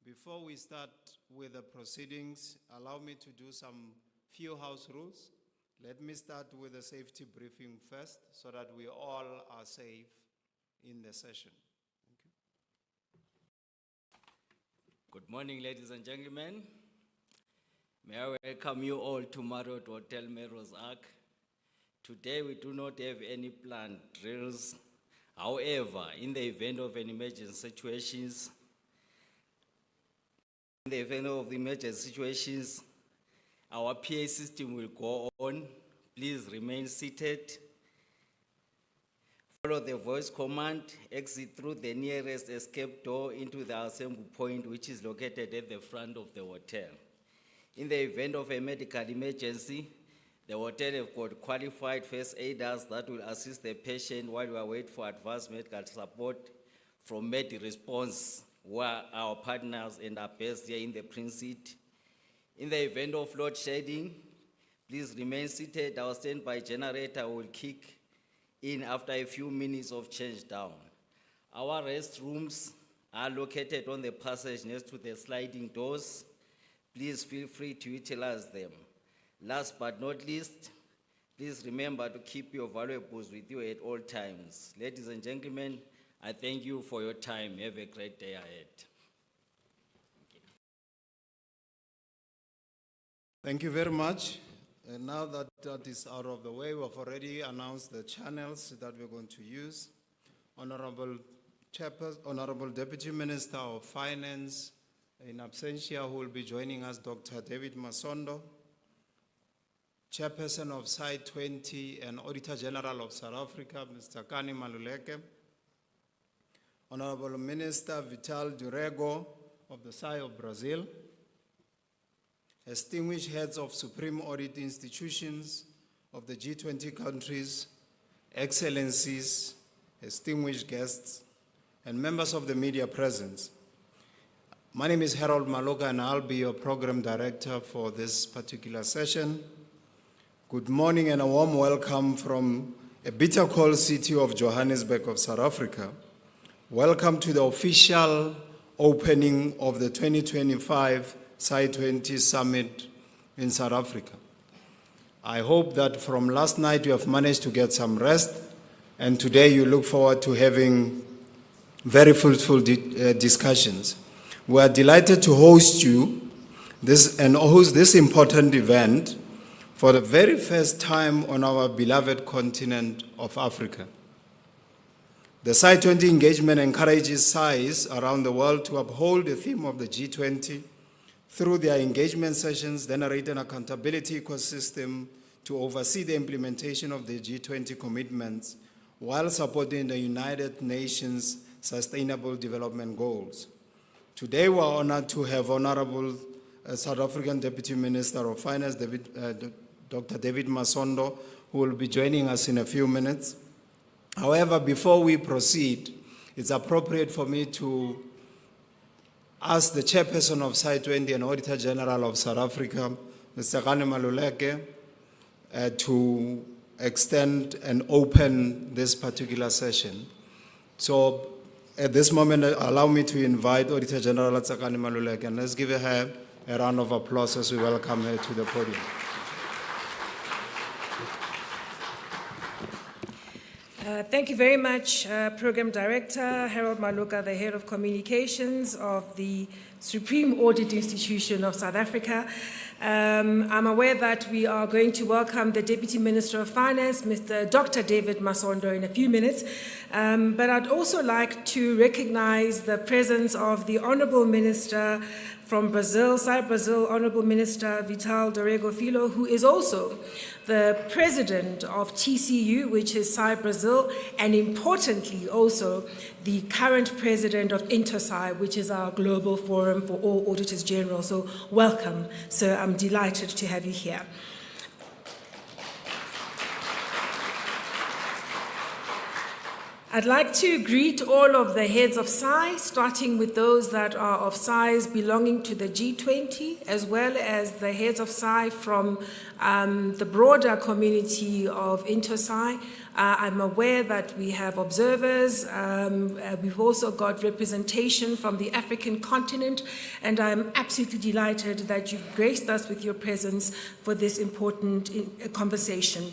Before we start with the proceedings, allow me to do some few house rules. Let me start with a safety briefing first so that we all are safe in the session. Good morning, ladies and gentlemen. May I welcome you all to Marriott Hotel Melrose Ark. Today we do not have any planned drills. However, in the event of an emergency situations, our PA system will go on. Please remain seated. Follow the voice command, exit through the nearest escape door into the assembly point, which is located at the front of the hotel. In the event of a medical emergency, the hotel has got qualified first aiders that will assist the patient while we await for advanced medical support from MediResponse, who are our partners and are based here in the Prince. In the event of load shedding, please remain seated. Our standby generator will kick in after a few minutes of change down. Our restrooms are located on the passage next to the sliding doors. Please feel free to utilize them. Last but not least, please remember to keep your valuables with you at all times. Ladies and gentlemen, I thank you for your time. Have a great day ahead. Thank you very much. And now that that is out of the way, we have already announced the channels that we're going to use. Honorable Chairperson, Honorable Deputy Minister of Finance, in absentia, who will be joining us, Dr. David Masondo, Chairperson of G20 and Auditor-General of South Africa, Mr. Kani Maluleke, Honorable Minister Vital Durego of the SAI of Brazil, distinguished heads of Supreme Audit Institutions of the G20 countries, excellencies, distinguished guests, and members of the media present. My name is Harold Maloka and I'll be your program director for this particular session. Good morning and a warm welcome from a bitter cold city of Johannesburg of South Africa. Welcome to the official opening of the 2025 G20 Summit in South Africa. I hope that from last night you have managed to get some rest, and today you look forward to having very fruitful discussions. We are delighted to host you host this important event for the very first time on our beloved continent of Africa. The G20 engagement encourages SAIs around the world to uphold the theme of the G20 through their engagement sessions, generate an accountability ecosystem to oversee the implementation of the G20 commitments while supporting the United Nations Sustainable Development Goals. Today, we are honored to have Honorable South African Deputy Minister of Finance, Dr. David Masondo, who will be joining us in a few minutes. However, before we proceed, it's appropriate for me to ask the Chairperson of G20 and Auditor-General of South Africa, Mr. Kani Maluleke, to extend and open this particular session. So at this moment, allow me to invite Auditor-General Kani Maluleke, and let's give her a round of applause as we welcome her to the podium. Thank you very much, Program Director Harold Maloka, the Head of Communications of the Supreme Audit Institution of South Africa. I'm aware that we are going to welcome the Deputy Minister of Finance, Mr. Dr. David Masondo, in a few minutes. But I'd also like to recognize the presence of the Honorable Minister from Brazil, South Brazil, Honorable Minister Vital Durego Filho, who is also the President of TCU, which is SAI Brazil, and importantly also the current President of InterSAI, which is our global forum for all Auditors General. So welcome, sir. I'm delighted to have you here. I'd like to greet all of the heads of SAI, starting with those that are of SAIs belonging to the G20, as well as the heads of SAI from the broader community of InterSAI. I'm aware that we have observers. We've also got representation from the African continent, and I'm absolutely delighted that you've graced us with your presence for this important conversation.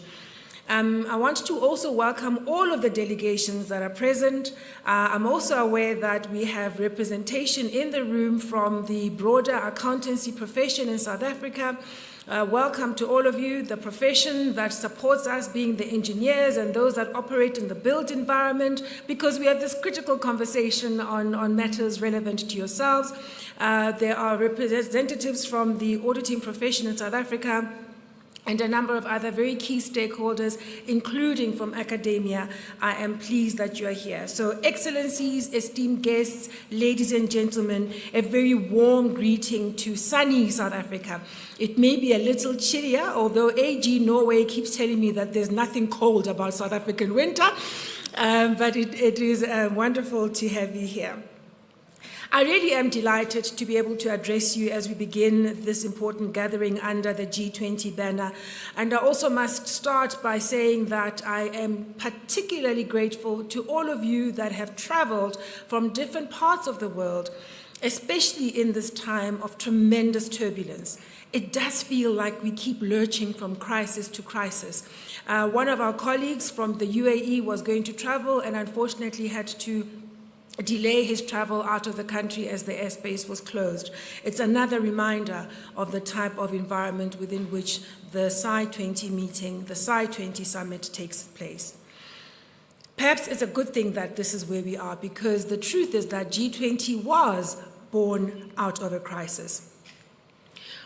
I want to also welcome all of the delegations that are present. I'm also aware that we have representation in the room from the broader accountancy profession in South Africa. Welcome to all of you, the profession that supports us being the engineers and those that operate in the built environment, because we have this critical conversation on matters relevant to yourselves. There are representatives from the auditing profession in South Africa, and a number of other very key stakeholders, including from academia. I am pleased that you are here. So, Excellencies, esteemed guests, ladies and gentlemen, a very warm greeting to sunny South Africa. It may be a little chillier, although AG Norway keeps telling me that there's nothing cold about South African winter, but it is wonderful to have you here. I really am delighted to be able to address you as we begin this important gathering under the G20 banner. And I also must start by saying that I am particularly grateful to all of you that have traveled from different parts of the world, especially in this time of tremendous turbulence. It does feel like we keep lurching from crisis to crisis. One of our colleagues from the UAE was going to travel and unfortunately had to delay his travel out of the country as the airspace was closed. It's another reminder of the type of environment within which the SAI-20 meeting, the SAI-20 summit takes place. Perhaps it's a good thing that this is where we are, because the truth is that G20 was born out of a crisis.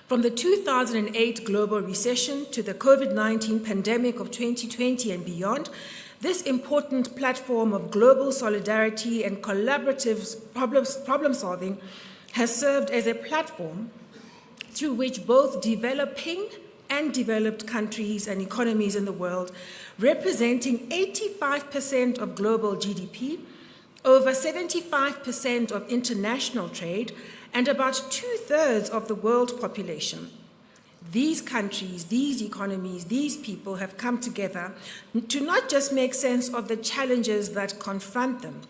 From the 2008 global recession to the COVID-19 pandemic of 2020 and beyond, this important platform of global solidarity and collaborative problem solving has served as a platform through which both developing and developed countries and economies in the world, representing 85% of global GDP, over 75% of international trade, and about 2/3 of the world population. These countries, these economies, these people have come together to not just make sense of the challenges that confront them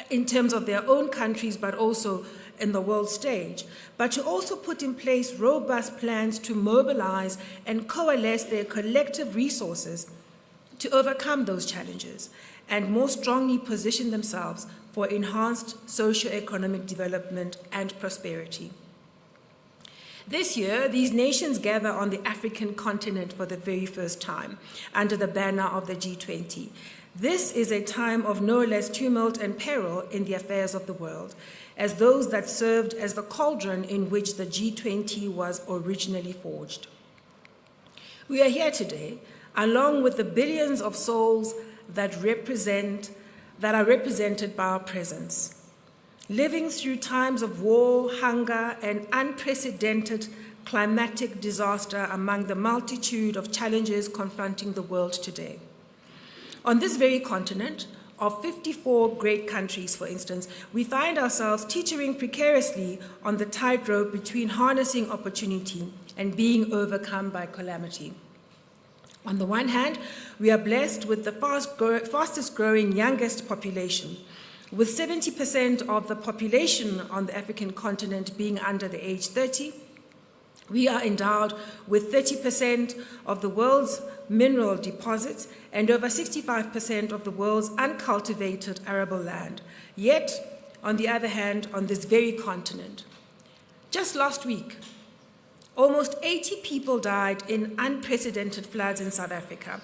in terms of their own countries, but also in the world stage, but to also put in place robust plans to mobilize and coalesce their collective resources to overcome those challenges and more strongly position themselves for enhanced socio-economic development and prosperity. This year, these nations gather on the African continent for the very first time under the banner of the G20. This is a time of no less tumult and peril in the affairs of the world, as those that served as the cauldron in which the G20 was originally forged. We are here today, along with the billions of souls that are represented by our presence, living through times of war, hunger, and unprecedented climatic disaster among the multitude of challenges confronting the world today. On this very continent, of 54 great countries, for instance, we find ourselves teetering precariously on the tightrope between harnessing opportunity and being overcome by calamity. On the one hand, we are blessed with the fastest growing youngest population, with 70% of the population on the African continent being under the age 30. We are endowed with 30% of the world's mineral deposits and over 65% of the world's uncultivated arable land. Yet, on the other hand, on this very continent, just last week, almost 80 people died in unprecedented floods in South Africa.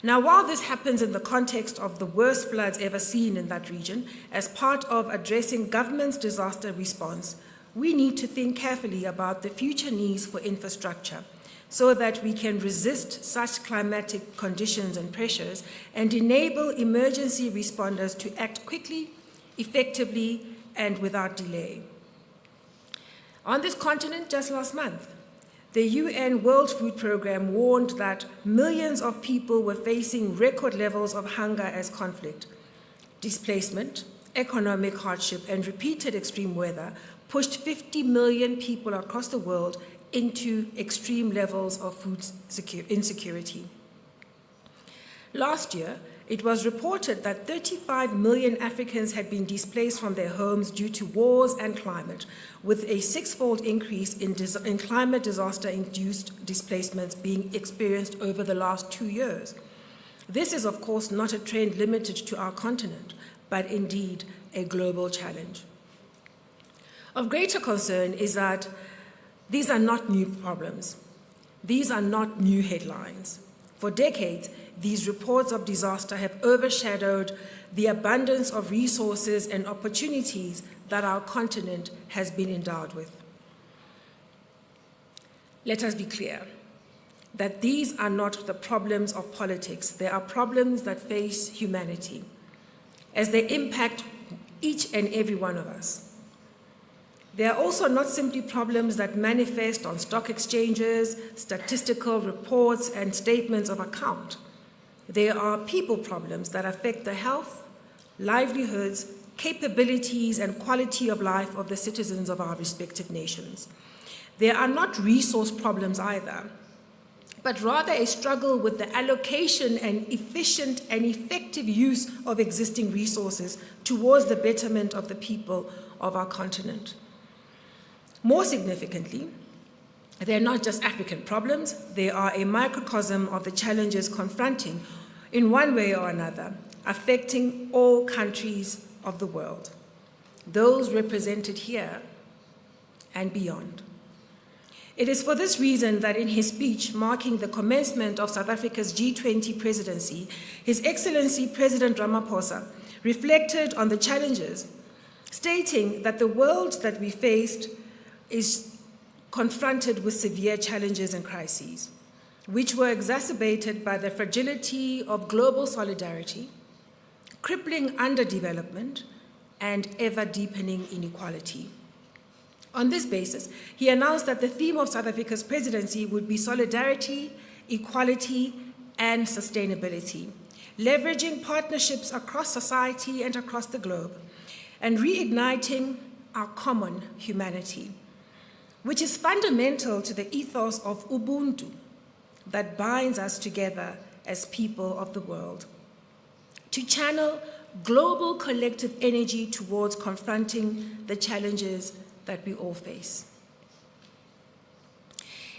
Now, while this happens in the context of the worst floods ever seen in that region, as part of addressing government's disaster response, we need to think carefully about the future needs for infrastructure so that we can resist such climatic conditions and pressures and enable emergency responders to act quickly, effectively, and without delay. On this continent, just last month, the UN World Food Programme warned that millions of people were facing record levels of hunger as conflict, displacement, economic hardship, and repeated extreme weather pushed 50 million people across the world into extreme levels of food insecurity. Last year, it was reported that 35 million Africans had been displaced from their homes due to wars and climate, with a six-fold increase in climate disaster-induced displacements being experienced over the last 2 years. This is, of course, not a trend limited to our continent, but indeed a global challenge. Of greater concern is that these are not new problems. These are not new headlines. For decades, these reports of disaster have overshadowed the abundance of resources and opportunities that our continent has been endowed with. Let us be clear that these are not the problems of politics. They are problems that face humanity, as they impact each and every one of us. They are also not simply problems that manifest on stock exchanges, statistical reports, and statements of account. They are people problems that affect the health, livelihoods, capabilities, and quality of life of the citizens of our respective nations. They are not resource problems either, but rather a struggle with the allocation and efficient and effective use of existing resources towards the betterment of the people of our continent. More significantly, they are not just African problems, they are a microcosm of the challenges confronting, in one way or another, affecting all countries of the world, those represented here and beyond. It is for this reason that in his speech marking the commencement of South Africa's G20 presidency, His Excellency President Ramaphosa reflected on the challenges, stating that the world that we faced is confronted with severe challenges and crises, which were exacerbated by the fragility of global solidarity, crippling underdevelopment, and ever-deepening inequality. On this basis, he announced that the theme of South Africa's presidency would be solidarity, equality, and sustainability, leveraging partnerships across society and across the globe, and reigniting our common humanity, which is fundamental to the ethos of Ubuntu that binds us together as people of the world, to channel global collective energy towards confronting the challenges that we all face.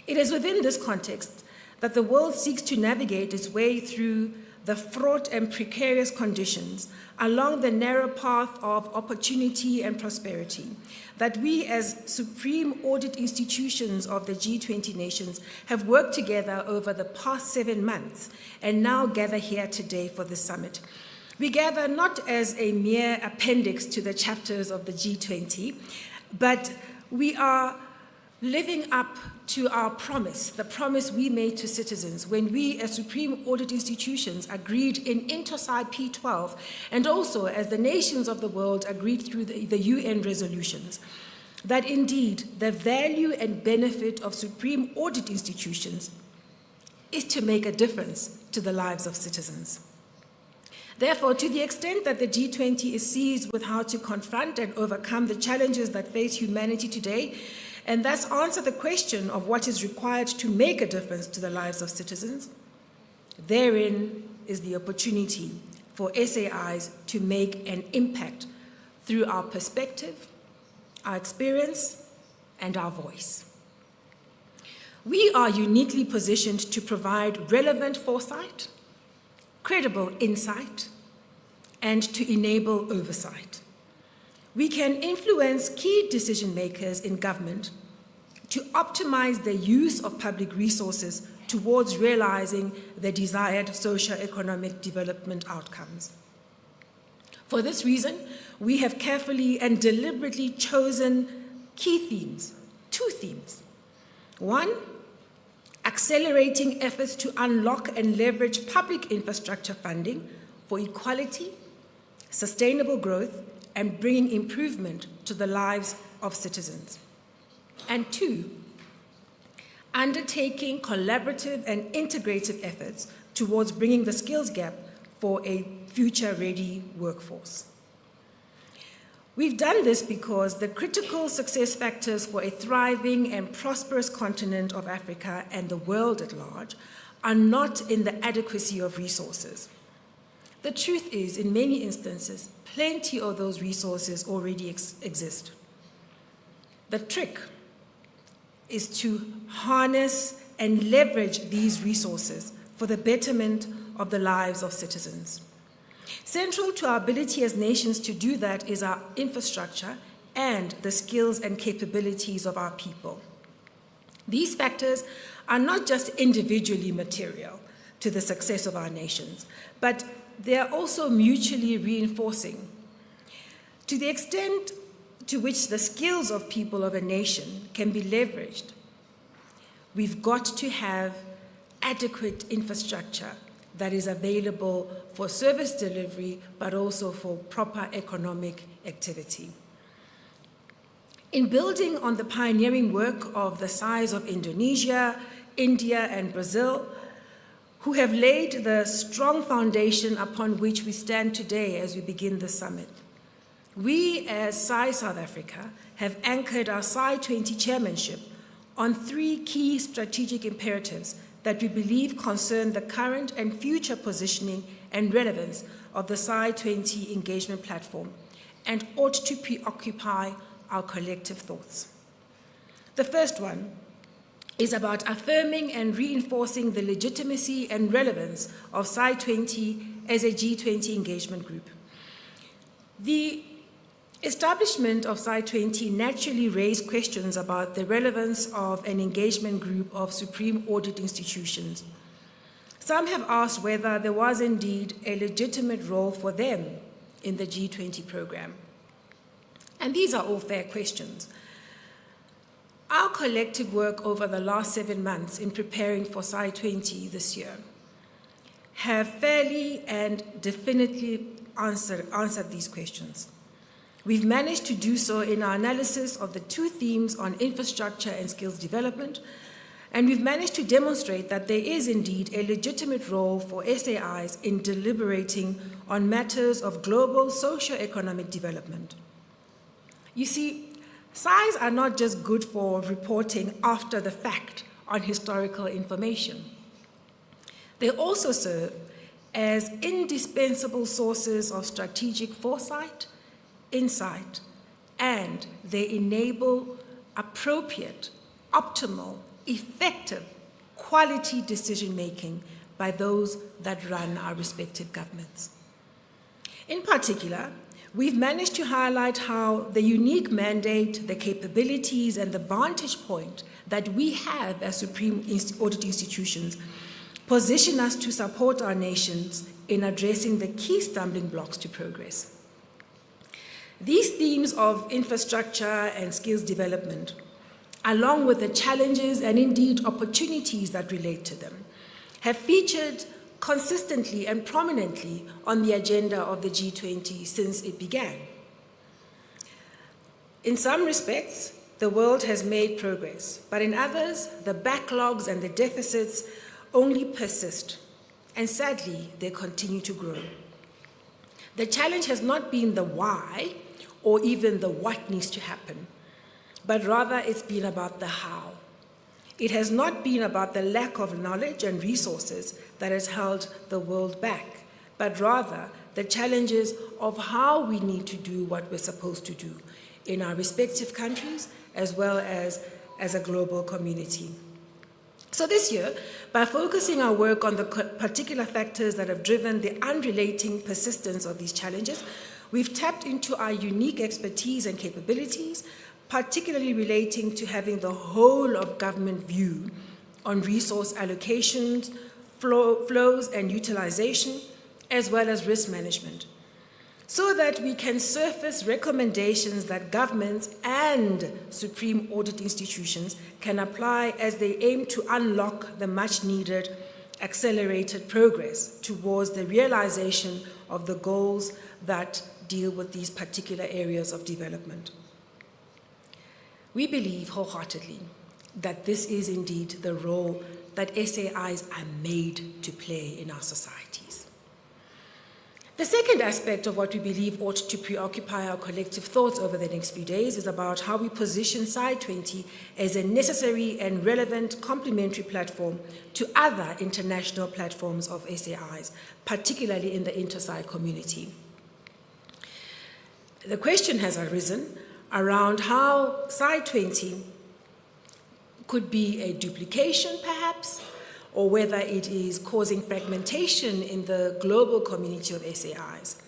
It is within this context that the world seeks to navigate its way through the fraught and precarious conditions along the narrow path of opportunity and prosperity that we as Supreme Audit Institutions of the G20 nations have worked together over the past 7 months and now gather here today for this summit. We gather not as a mere appendix to the chapters of the G20, but we are living up to our promise, the promise we made to citizens when we as Supreme Audit Institutions agreed in Intosai P12 and also as the nations of the world agreed through the UN resolutions, that indeed the value and benefit of Supreme Audit Institutions is to make a difference to the lives of citizens. Therefore, to the extent that the G20 is seized with how to confront and overcome the challenges that face humanity today, and thus answer the question of what is required to make a difference to the lives of citizens, therein is the opportunity for SAIs to make an impact through our perspective, our experience, and our voice. We are uniquely positioned to provide relevant foresight, credible insight, and to enable oversight. We can influence key decision makers in government to optimize the use of public resources towards realizing the desired socio-economic development outcomes. For this reason, we have carefully and deliberately chosen key themes, 2 themes. 1, accelerating efforts to unlock and leverage public infrastructure funding for equality, sustainable growth, and bringing improvement to the lives of citizens. And 2, undertaking collaborative and integrative efforts towards bringing the skills gap for a future-ready workforce. We've done this because the critical success factors for a thriving and prosperous continent of Africa and the world at large are not in the adequacy of resources. The truth is, in many instances, plenty of those resources already exist. The trick is to harness and leverage these resources for the betterment of the lives of citizens. Central to our ability as nations to do that is our infrastructure and the skills and capabilities of our people. These factors are not just individually material to the success of our nations, but they are also mutually reinforcing. To the extent to which the skills of people of a nation can be leveraged, we've got to have adequate infrastructure that is available for service delivery, but also for proper economic activity. In building on the pioneering work of the size of Indonesia, India, and Brazil, who have laid the strong foundation upon which we stand today as we begin the summit, we as SAI South Africa have anchored our SAI 20 chairmanship on 3 key strategic imperatives that we believe concern the current and future positioning and relevance of the SAI 20 engagement platform and ought to preoccupy our collective thoughts. The first one is about affirming and reinforcing the legitimacy and relevance of SAI 20 as a G20 engagement group. The establishment of SAI 20 naturally raised questions about the relevance of an engagement group of Supreme Audit Institutions. Some have asked whether there was indeed a legitimate role for them in the G20 program. And these are all fair questions. Our collective work over the last 7 months in preparing for SAI 20 this year have fairly and definitely answered these questions. We've managed to do so in our analysis of the 2 themes on infrastructure and skills development, and we've managed to demonstrate that there is indeed a legitimate role for SAIs in deliberating on matters of global socio-economic development. You see, SAIs are not just good for reporting after the fact on historical information. They also serve as indispensable sources of strategic foresight, insight, and they enable appropriate, optimal, effective, quality decision-making by those that run our respective governments. In particular, we've managed to highlight how the unique mandate, the capabilities, and the vantage point that we have as Supreme Audit Institutions position us to support our nations in addressing the key stumbling blocks to progress. These themes of infrastructure and skills development, along with the challenges and indeed opportunities that relate to them, have featured consistently and prominently on the agenda of the G20 since it began. In some respects, the world has made progress, but in others, the backlogs and the deficits only persist, and sadly, they continue to grow. The challenge has not been the why or even the what needs to happen, but rather it's been about the how. It has not been about the lack of knowledge and resources that has held the world back, but rather the challenges of how we need to do what we're supposed to do in our respective countries as well as a global community. So this year, by focusing our work on the particular factors that have driven the unrelenting persistence of these challenges, we've tapped into our unique expertise and capabilities, particularly relating to having the whole of government view on resource allocations, flows and utilization, as well as risk management, so that we can surface recommendations that governments and Supreme Audit Institutions can apply as they aim to unlock the much-needed accelerated progress towards the realization of the goals that deal with these particular areas of development. We believe wholeheartedly that this is indeed the role that SAIs are made to play in our societies. The second aspect of what we believe ought to preoccupy our collective thoughts over the next few days is about how we position G20 as a necessary and relevant complementary platform to other international platforms of SAIs, particularly in the inter-SAI community. The question has arisen around how G20 could be a duplication, perhaps, or whether it is causing fragmentation in the global community of SAIs.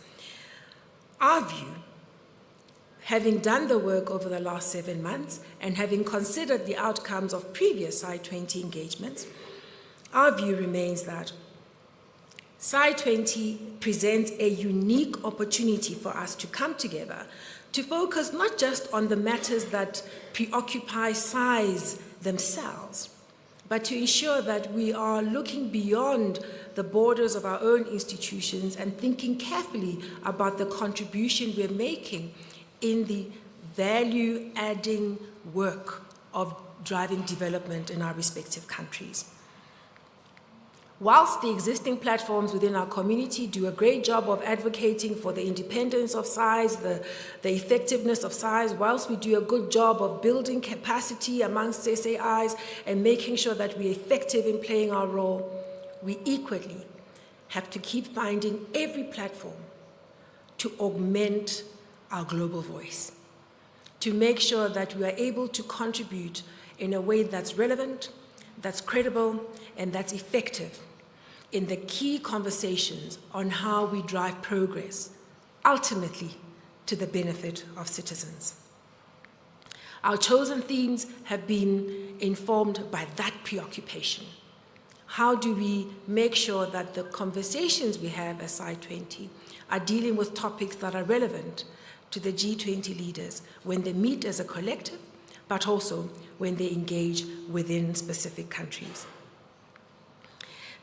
Our view, having done the work over the last 7 months and having considered the outcomes of previous G20 engagements, our view remains that G20 presents a unique opportunity for us to come together to focus not just on the matters that preoccupy SAIs themselves, but to ensure that we are looking beyond the borders of our own institutions and thinking carefully about the contribution we're making in the value-adding work of driving development in our respective countries. Whilst the existing platforms within our community do a great job of advocating for the independence of SAIs, the effectiveness of SAIs, whilst we do a good job of building capacity amongst SAIs and making sure that we're effective in playing our role, we equally have to keep finding every platform to augment our global voice, to make sure that we are able to contribute in a way that's relevant, that's credible, and that's effective in the key conversations on how we drive progress, ultimately to the benefit of citizens. Our chosen themes have been informed by that preoccupation. How do we make sure that the conversations we have as G20 are dealing with topics that are relevant to the G20 leaders when they meet as a collective, but also when they engage within specific countries?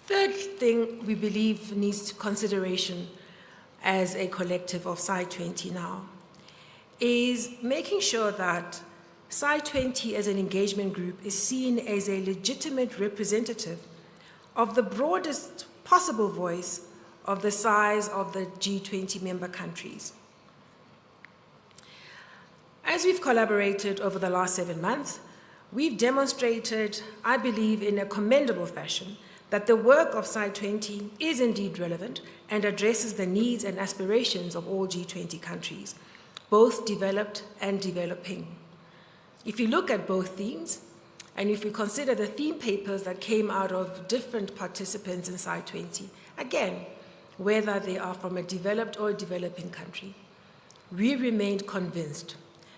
Third thing we believe needs consideration as a collective of G20 now is making sure that G20 as an engagement group is seen as a legitimate representative of the broadest possible voice of the size of the G20 member countries. As we've collaborated over the last 7 months, we've demonstrated, I believe, in a commendable fashion, that the work of G20 is indeed relevant and addresses the needs and aspirations of all G20 countries, both developed and developing. If you look at both themes, and if we consider the theme papers that came out of different participants in G20, again, whether they are from a developed or a developing country, we remained convinced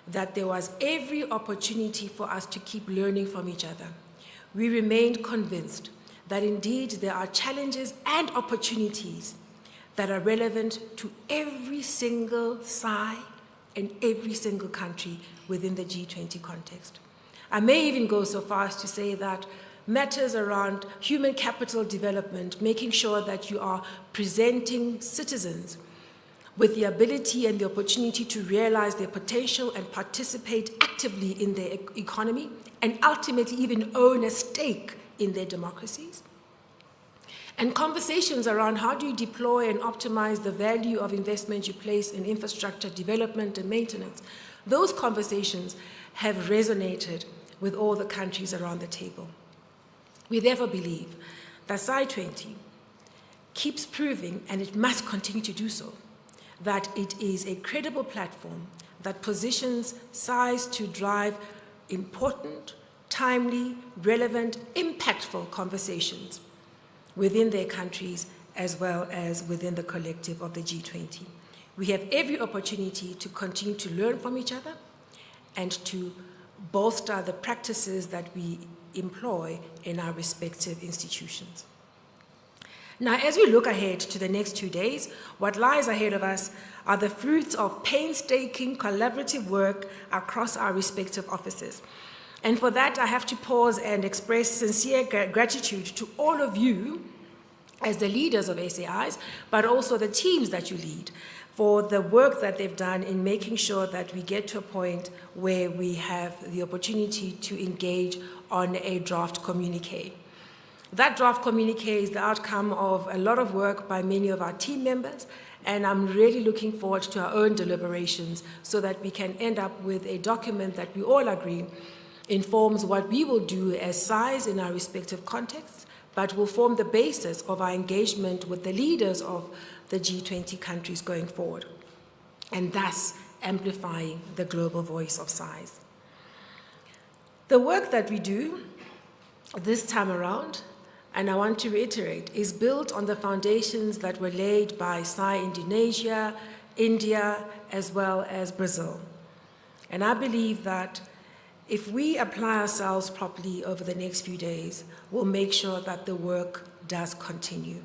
that there was every opportunity for us to keep learning from each other. We remained convinced that indeed there are challenges and opportunities that are relevant to every single SAI and every single country within the G20 context. I may even go so far as to say that matters around human capital development, making sure that you are presenting citizens with the ability and the opportunity to realize their potential and participate actively in their economy and ultimately even own a stake in their democracies. And conversations around how do you deploy and optimize the value of investment you place in infrastructure development and maintenance. Those conversations have resonated with all the countries around the table. We therefore believe that G20 keeps proving, and it must continue to do so, that it is a credible platform that positions SAIs to drive important, timely, relevant, impactful conversations within their countries as well as within the collective of the G20. We have every opportunity to continue to learn from each other and to bolster the practices that we employ in our respective institutions. Now, as we look ahead to the next 2 days, what lies ahead of us are the fruits of painstaking collaborative work across our respective offices. And for that, I have to pause and express sincere gratitude to all of you as the leaders of SAIs, but also the teams that you lead, for the work that they've done in making sure that we get to a point where we have the opportunity to engage on a draft communique. That draft communique is the outcome of a lot of work by many of our team members, and I'm really looking forward to our own deliberations so that we can end up with a document that we all agree informs what we will do as SAIs in our respective contexts, but will form the basis of our engagement with the leaders of the G20 countries going forward, and thus amplifying the global voice of SAIs. The work that we do this time around, and I want to reiterate, is built on the foundations that were laid by SAI Indonesia, India, as well as Brazil. And I believe that if we apply ourselves properly over the next few days, we'll make sure that the work does continue.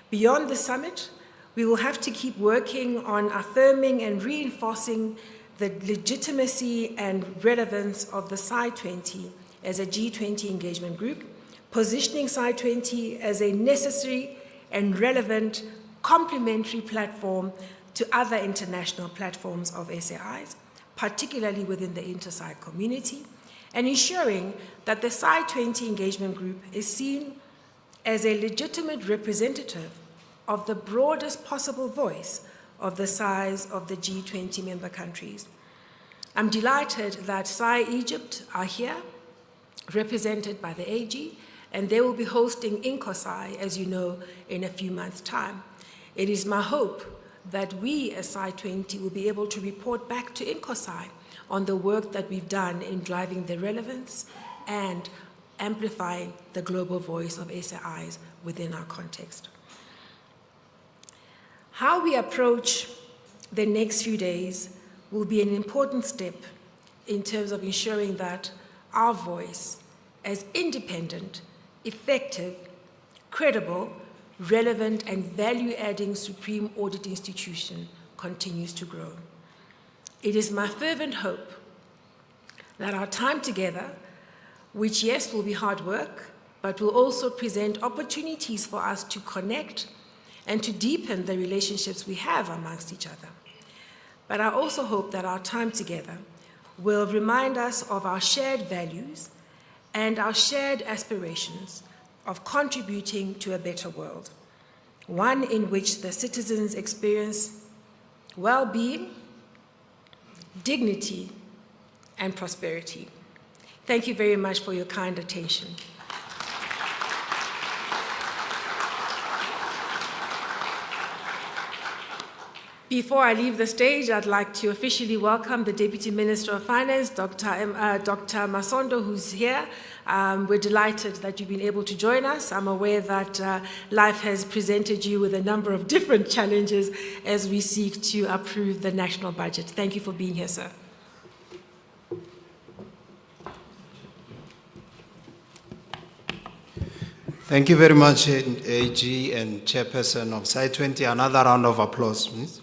Beyond the summit, we will have to keep working on affirming and reinforcing the legitimacy and relevance of the SAI-20 as a G20 engagement group, positioning SAI-20 as a necessary and relevant complementary platform to other international platforms of SAIs, particularly within the inter-SAI community, and ensuring that the SAI-20 engagement group is seen as a legitimate representative of the broadest possible voice of the SAIs of the G20 member countries. I'm delighted that SAI Egypt are here, represented by the AG, and they will be hosting INCOSAI, as you know, in a few months' time. It is my hope that we as SAI-20 will be able to report back to INCOSAI on the work that we've done in driving the relevance and amplifying the global voice of SAIs within our context. How we approach the next few days will be an important step in terms of ensuring that our voice, as independent, effective, credible, relevant, and value-adding Supreme Audit Institution, continues to grow. It is my fervent hope that our time together, which yes will be hard work, but will also present opportunities for us to connect and to deepen the relationships we have amongst each other. But I also hope that our time together will remind us of our shared values and our shared aspirations of contributing to a better world, one in which the citizens experience well-being, dignity, and prosperity. Thank you very much for your kind attention. Before I leave the stage, I'd like to officially welcome the Deputy Minister of Finance, Dr. Masondo, who's here. We're delighted that you've been able to join us. I'm aware that life has presented you with a number of different challenges as we seek to approve the national budget. Thank you for being here, sir. Thank you very much, AG and Chairperson of SAI-20. Another round of applause, please.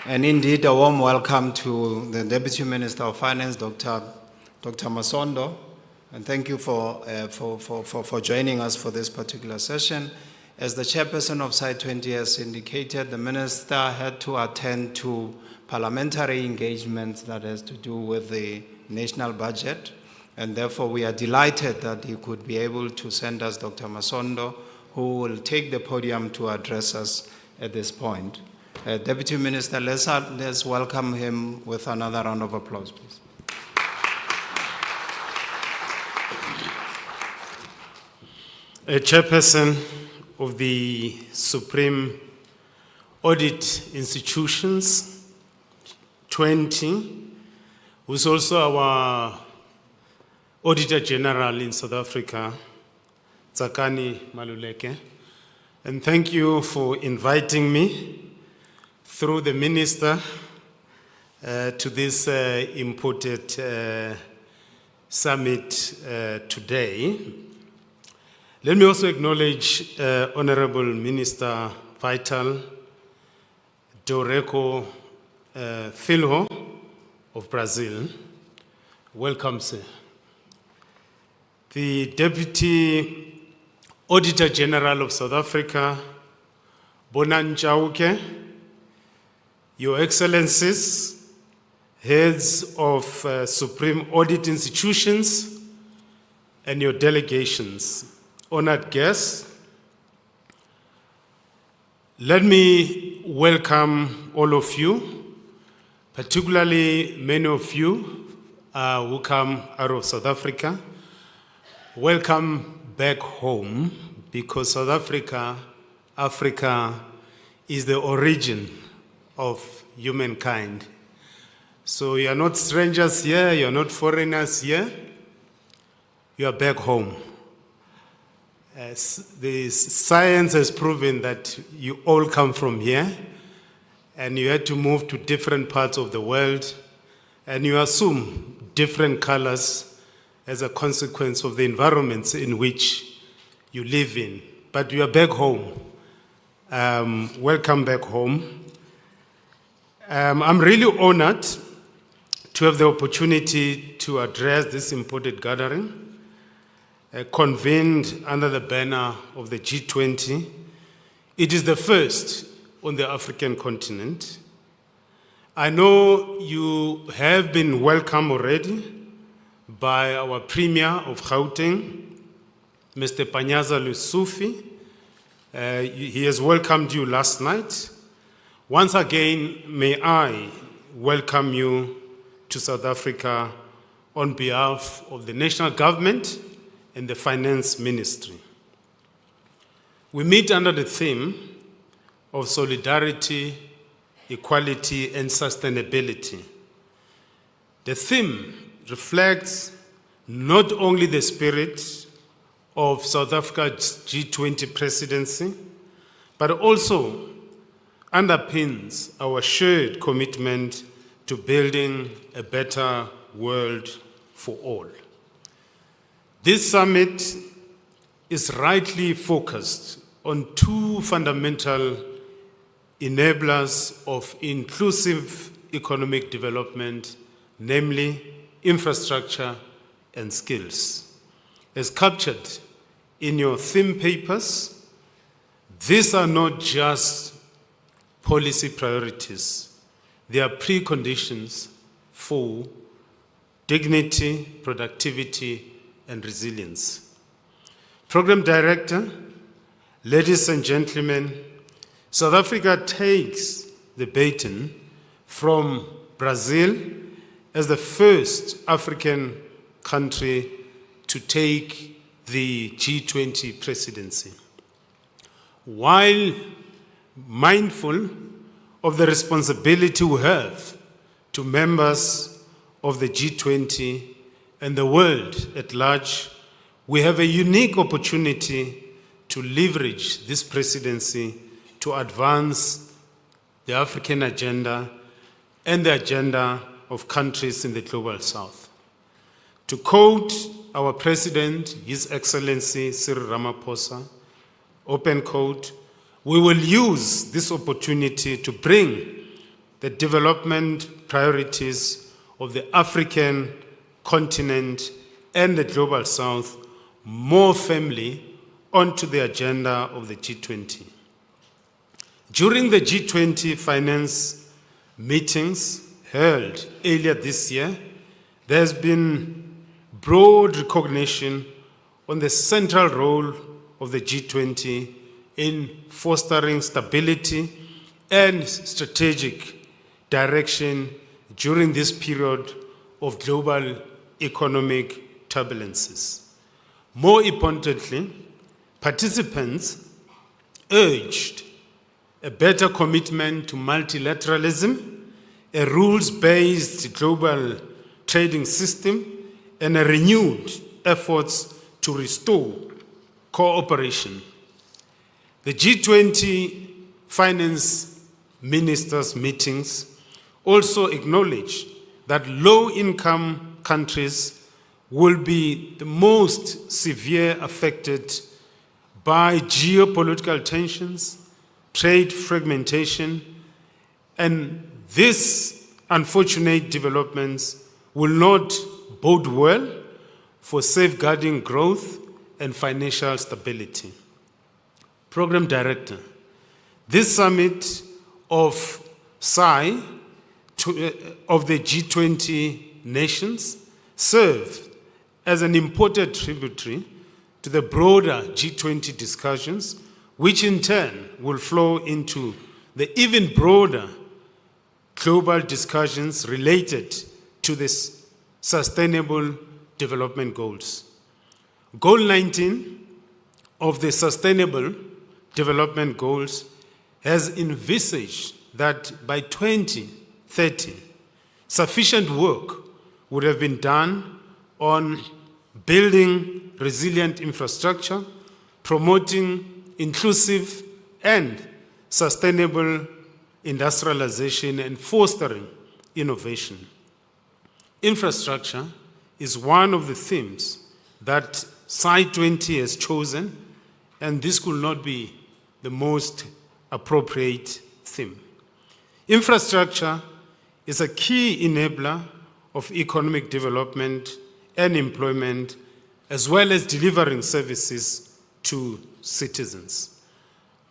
And indeed, a warm welcome to the Deputy Minister of Finance, Dr. Masondo, and thank you for joining us for this particular session. As the Chairperson of SAI-20 has indicated, the Minister had to attend to parliamentary engagements that has to do with the national budget, and therefore we are delighted that he could be able to send us Dr. Masondo, who will take the podium to address us at this point. Deputy Minister, let's welcome him with another round of applause, please. Chairperson of the Supreme Audit Institutions, 20, who's also our Auditor-General in South Africa, Tsakani Maluleke. And thank you for inviting me through the Minister to this important summit today. Let me also acknowledge Honorable Minister Vital Doreko Filho of Brazil. Welcome, sir. The Deputy Auditor General of South Africa, Bonan Chauke, Your Excellencies, heads of Supreme Audit Institutions, and your delegations, honored guests, let me welcome all of you, particularly many of you who come out of South Africa. Welcome back home, because South Africa, Africa, is the origin of humankind. So you are not strangers here, you are not foreigners here, you are back home. The science has proven that you all come from here, and you had to move to different parts of the world, and you assume different colors as a consequence of the environments in which you live in. But you are back home. Welcome back home. I'm really honored to have the opportunity to address this important gathering, convened under the banner of the G20. It is the first on the African continent. I know you have been welcomed already by our Premier of Gauteng, Mr. Panyaza Lusufi. He has welcomed you last night. Once again, may I welcome you to South Africa on behalf of the national government and the Finance Ministry. We meet under the theme of solidarity, equality, and sustainability. The theme reflects not only the spirit of South Africa's G20 presidency, but also underpins our shared commitment to building a better world for all. This summit is rightly focused on two fundamental enablers of inclusive economic development, namely infrastructure and skills. As captured in your theme papers, these are not just policy priorities, they are preconditions for dignity, productivity, and resilience. Program Director, ladies and gentlemen, South Africa takes the baton from Brazil as the first African country to take the G20 presidency. While mindful of the responsibility we have to members of the G20 and the world at large, we have a unique opportunity to leverage this presidency to advance the African agenda and the agenda of countries in the Global South. To quote our President, His Excellency Cyril Ramaphosa, open quote, "We will use this opportunity to bring the development priorities of the African continent and the Global South more firmly onto the agenda of the G20. During the G20 finance meetings held earlier this year, there has been broad recognition on the central role of the G20 in fostering stability and strategic direction during this period of global economic turbulences. More importantly, participants urged a better commitment to multilateralism, a rules-based global trading system, and a renewed efforts to restore cooperation. The G20 finance ministers' meetings also acknowledged that low-income countries will be the most severe affected by geopolitical tensions, trade fragmentation, and these unfortunate developments will not bode well for safeguarding growth and financial stability. Program Director, this summit of SAI of the G20 nations serve as an important tributary to the broader G20 discussions, which in turn will flow into the even broader global discussions related to the Sustainable Development Goals. Goal 19 of the Sustainable Development Goals has envisaged that by 2030, sufficient work would have been done on building resilient infrastructure, promoting inclusive and sustainable industrialization, and fostering innovation. Infrastructure is one of the themes that Site 20 has chosen, and this could not be the most appropriate theme. Infrastructure is a key enabler of economic development and employment, as well as delivering services to citizens.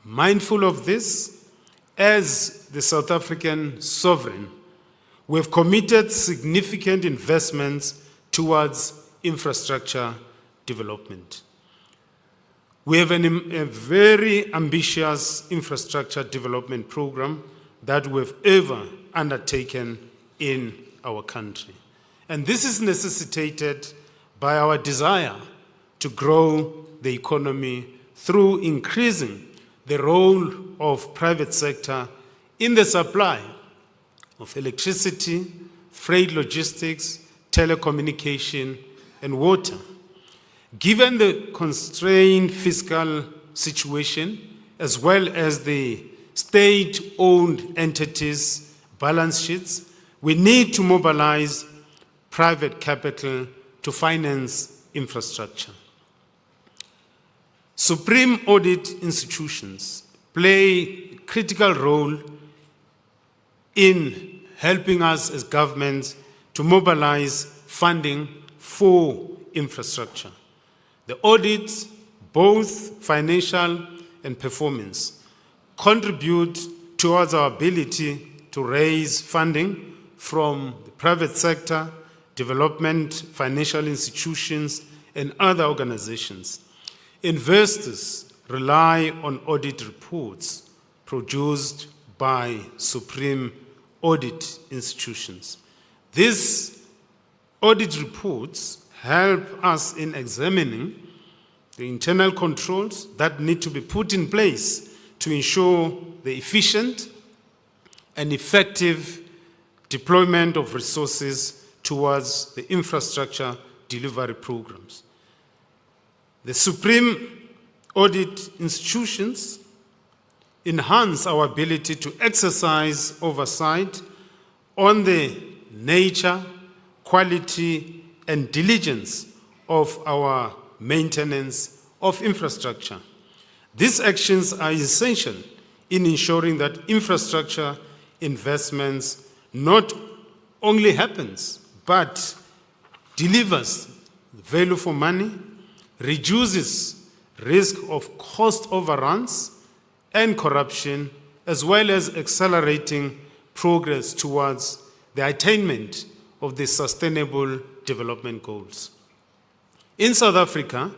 Mindful of this, as the South African sovereign, we have committed significant investments towards infrastructure development. We have a very ambitious infrastructure development program that we've ever undertaken in our country. And this is necessitated by our desire to grow the economy through increasing the role of private sector in the supply of electricity, freight logistics, telecommunication, and water. Given the constrained fiscal situation, as well as the state-owned entities' balance sheets, we need to mobilize private capital to finance infrastructure. Supreme Audit Institutions play a critical role in helping us as governments to mobilize funding for infrastructure. The audits, both financial and performance, contribute towards our ability to raise funding from the private sector, development, financial institutions, and other organizations. Investors rely on audit reports produced by Supreme Audit Institutions. These audit reports help us in examining the internal controls that need to be put in place to ensure the efficient and effective deployment of resources towards the infrastructure delivery programs. The Supreme Audit Institutions enhance our ability to exercise oversight on the nature, quality, and diligence of our maintenance of infrastructure. These actions are essential in ensuring that infrastructure investments not only happens, but delivers value for money, reduces risk of cost overruns and corruption, as well as accelerating progress towards the attainment of the Sustainable Development Goals. In South Africa,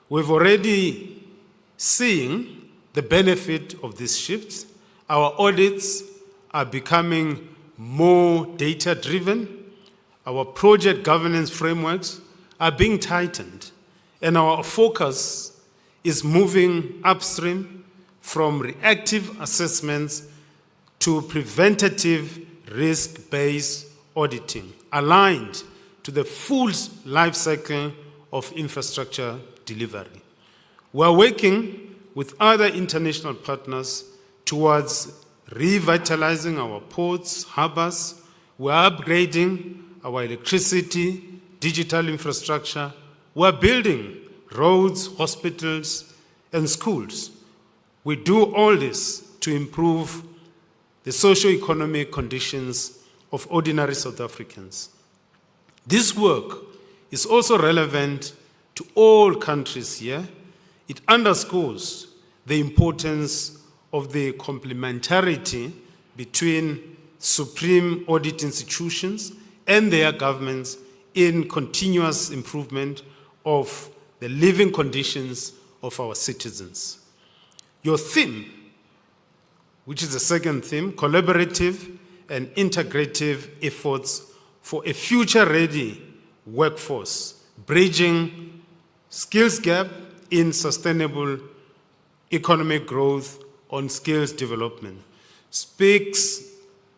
we've already seen the benefit of these shifts. Our audits are becoming more data-driven. Our project governance frameworks are being tightened, and our focus is moving upstream from reactive assessments to preventative risk-based auditing, aligned to the full life cycle of infrastructure delivery. We are working with other international partners towards revitalizing our ports, harbors. We are upgrading our electricity, digital infrastructure. We are building roads, hospitals, and schools. We do all this to improve the socio-economic conditions of ordinary South Africans. This work is also relevant to all countries here. It underscores the importance of the complementarity between Supreme Audit Institutions and their governments in continuous improvement of the living conditions of our citizens. Your theme, which is the second theme, collaborative and integrative efforts for a future-ready workforce, bridging skills gap in sustainable economic growth on skills development, speaks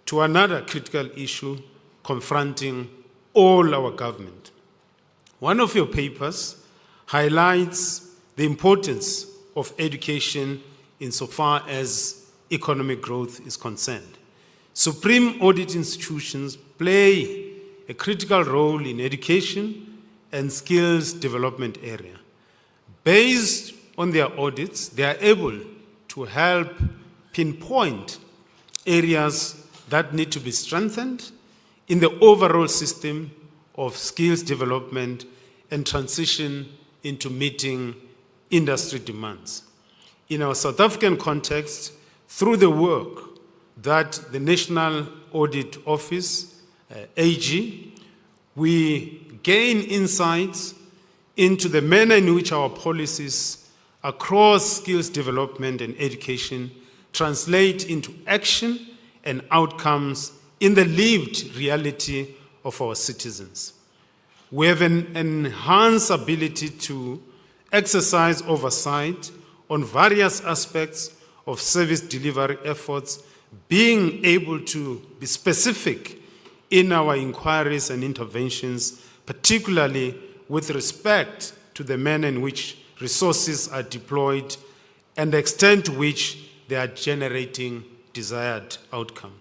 to another critical issue confronting all our government. One of your papers highlights the importance of education insofar as economic growth is concerned. Supreme Audit Institutions play a critical role in education and skills development area. Based on their audits, they are able to help pinpoint areas that need to be strengthened in the overall system of skills development and transition into meeting industry demands. In our South African context, through the work that the National Audit Office, AG, we gain insights into the manner in which our policies across skills development and education translate into action and outcomes in the lived reality of our citizens. We have an enhanced ability to exercise oversight on various aspects of service delivery efforts, being able to be specific in our inquiries and interventions, particularly with respect to the manner in which resources are deployed and the extent to which they are generating desired outcome.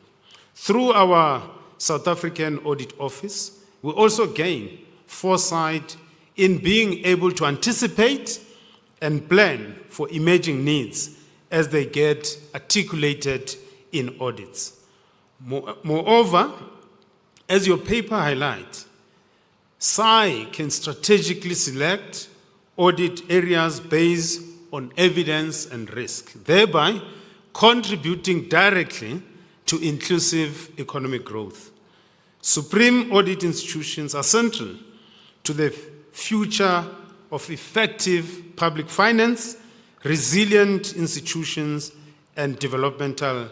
Through our South African Audit Office, we also gain foresight in being able to anticipate and plan for emerging needs as they get articulated in audits. Moreover, as your paper highlights, SAI can strategically select audit areas based on evidence and risk, thereby contributing directly to inclusive economic growth. Supreme Audit Institutions are central to the future of effective public finance, resilient institutions, and developmental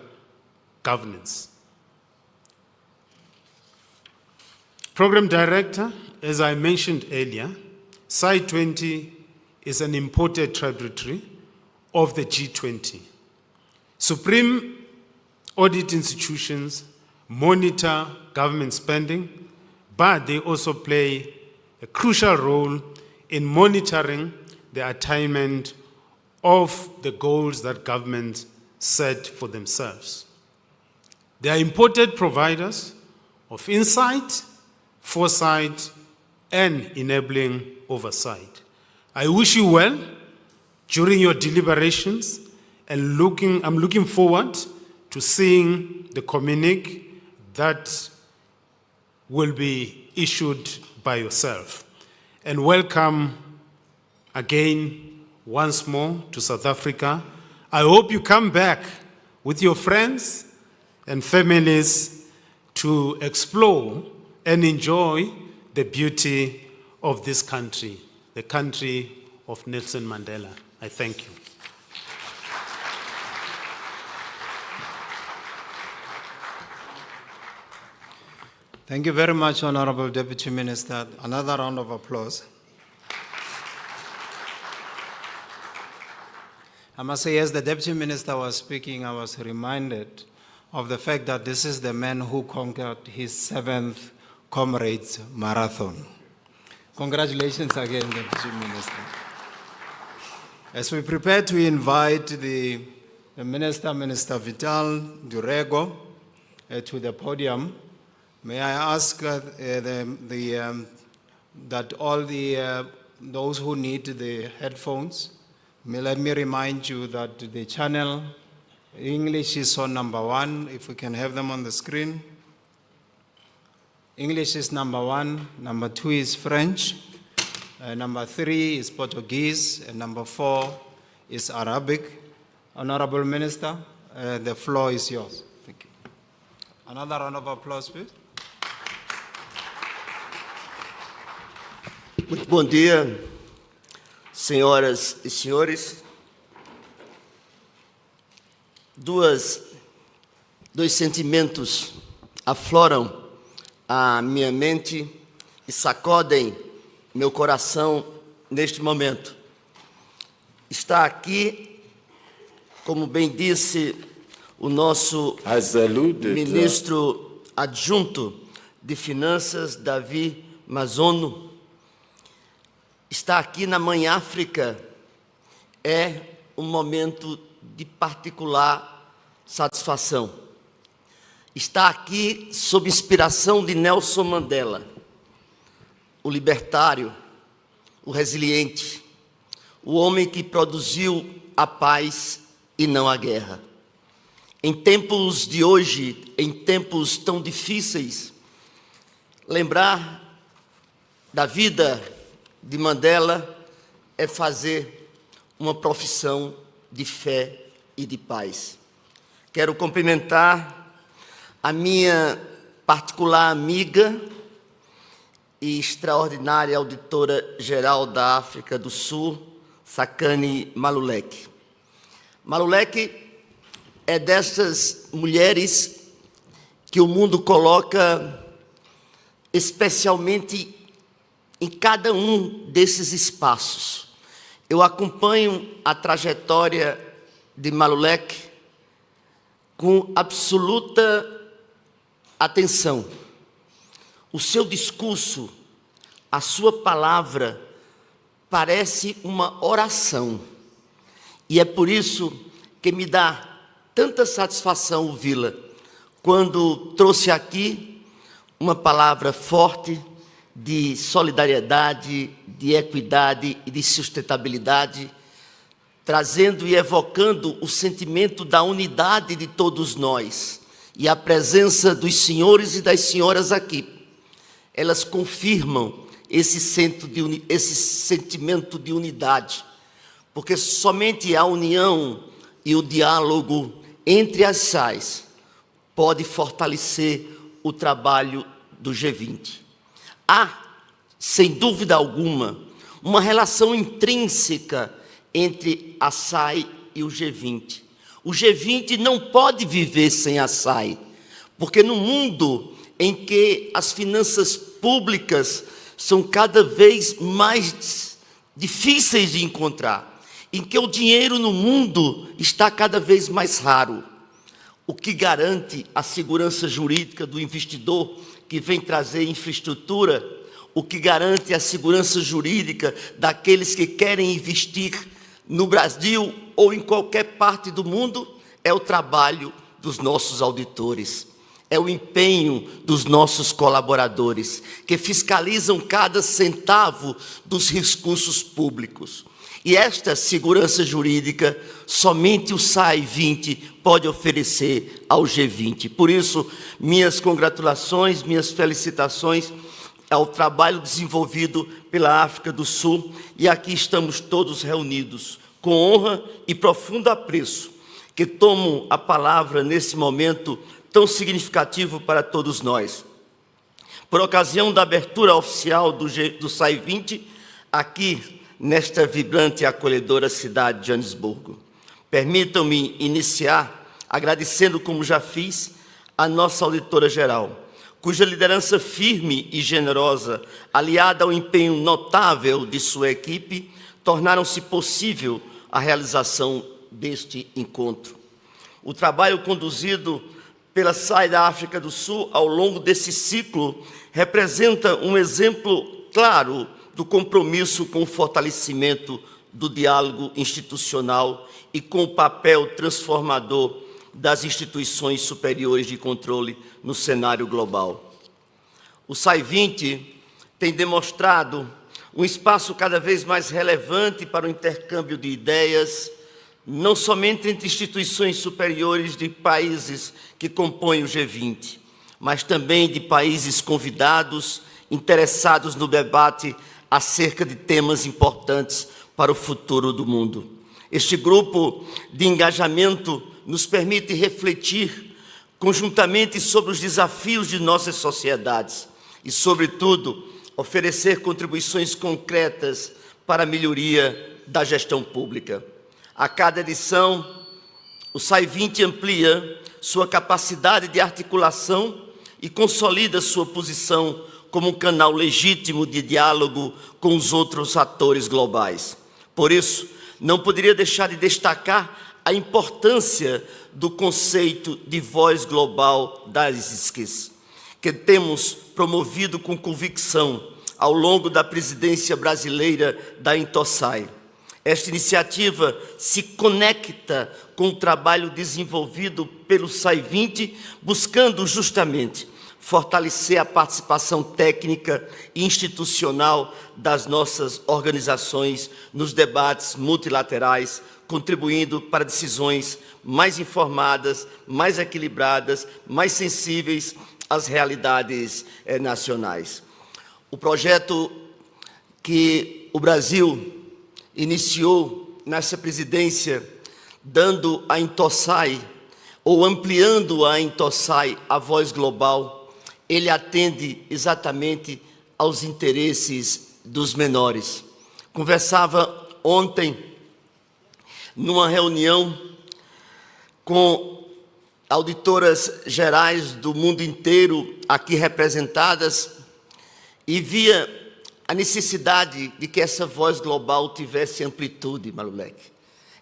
governance. Program Director, as I mentioned earlier, SAI-20 is an imported tributary of the G20. Supreme Audit Institutions monitor government spending, but they also play a crucial role in monitoring the attainment of the goals that governments set for themselves. They are important providers of insight, foresight, and enabling oversight. I wish you well during your deliberations, and I'm looking forward to seeing the communique that will be issued by yourself. And welcome again once more to South Africa. I hope you come back with your friends and families to explore and enjoy the beauty of this country, the country of Nelson Mandela. I thank you. Thank you very much, Honorable Deputy Minister. Another round of applause. I must say, as the Deputy Minister was speaking, I was reminded of the fact that this is the man who conquered his 7th Comrades Marathon. Congratulations again, Deputy Minister. As we prepare to invite the Minister, Minister Vital Durego, to the podium, may I ask that all those who need the headphones, let me remind you that the channel English is on number 1, if we can have them on the screen. English is number 1, number 2 is French, number 3 is Portuguese, and number 4 is Arabic. Honorable Minister, the floor is yours. Thank you. Another round of applause, please. Muito bom dia, senhoras e senhores. Dois sentimentos afloram a minha mente e sacodem meu coração neste momento. Está aqui, como bem disse o nosso ministro adjunto de Finanças, Davi Mazono, está aqui na Mãe África é um momento de particular satisfação. Está aqui sob inspiração de Nelson Mandela, o libertário, o resiliente, o homem que produziu a paz e não a guerra. Em tempos de hoje, em tempos tão difíceis, lembrar da vida de Mandela é fazer uma profissão de fé e de paz. Quero cumprimentar a minha particular amiga e extraordinária auditora-geral da África do Sul, Sakane Maluleke. Maluleke é dessas mulheres que o mundo coloca especialmente em cada um desses espaços. Eu acompanho a trajetória de Maluleke com absoluta atenção. O seu discurso, a sua palavra, parece uma oração. E é por isso que me dá tanta satisfação ouvi-la, quando trouxe aqui uma palavra forte de solidariedade, de equidade e de sustentabilidade, trazendo e evocando o sentimento da unidade de todos nós e a presença dos senhores e das senhoras aqui. Elas confirmam esse sentimento de unidade, porque somente a união e o diálogo entre as SAIs pode fortalecer o trabalho do G20. Há, sem dúvida alguma, uma relação intrínseca entre a SAI e o G20. O G20 não pode viver sem a SAI, porque no mundo em que as finanças públicas são cada vez mais difíceis de encontrar, em que o dinheiro no mundo está cada vez mais raro, o que garante a segurança jurídica do investidor que vem trazer infraestrutura, o que garante a segurança jurídica daqueles que querem investir no Brasil ou em qualquer parte do mundo, é o trabalho dos nossos auditores, é o empenho dos nossos colaboradores, que fiscalizam cada centavo dos recursos públicos. E esta segurança jurídica, somente o SAI 20 pode oferecer ao G20. Por isso, minhas congratulações, minhas felicitações ao trabalho desenvolvido pela África do Sul, e aqui estamos todos reunidos, com honra e profundo apreço, que tomo a palavra nesse momento tão significativo para todos nós. Por ocasião da abertura oficial do SAI 20, aqui nesta vibrante e acolhedora cidade de Joanesburgo. Permitam-me iniciar agradecendo, como já fiz, a nossa auditora-geral, cuja liderança firme e generosa, aliada ao empenho notável de sua equipe, tornaram-se possível a realização deste encontro. O trabalho conduzido pela SAI da África do Sul ao longo desse ciclo representa um exemplo claro do compromisso com o fortalecimento do diálogo institucional e com o papel transformador das instituições superiores de controle no cenário global. O SAI 20 tem demonstrado um espaço cada vez mais relevante para o intercâmbio de ideias, não somente entre instituições superiores de países que compõem o G20, mas também de países convidados, interessados no debate acerca de temas importantes para o futuro do mundo. Este grupo de engajamento nos permite refletir conjuntamente sobre os desafios de nossas sociedades e, sobretudo, oferecer contribuições concretas para a melhoria da gestão pública. A cada edição, o SAI20 amplia sua capacidade de articulação e consolida sua posição como um canal legítimo de diálogo com os outros atores globais. Por isso, não poderia deixar de destacar a importância do conceito de voz global das SABC, que temos promovido com convicção ao longo da presidência brasileira da Intosai. Esta iniciativa se conecta com o trabalho desenvolvido pelo SAI20, buscando justamente fortalecer a participação técnica e institucional das nossas organizações nos debates multilaterais, contribuindo para decisões mais informadas, mais equilibradas, mais sensíveis às realidades nacionais. O projeto que o Brasil iniciou nessa presidência, dando à Intosai, ou ampliando a Intosai a voz global, ele atende exatamente aos interesses dos menores. Conversava ontem, numa reunião com auditoras gerais do mundo inteiro aqui representadas, e via a necessidade de que essa voz global tivesse amplitude, Maluleque.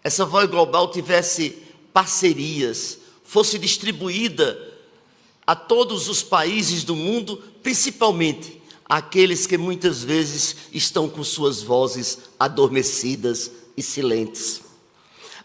Essa voz global tivesse parcerias, fosse distribuída a todos os países do mundo, principalmente aqueles que muitas vezes estão com suas vozes adormecidas e silentes.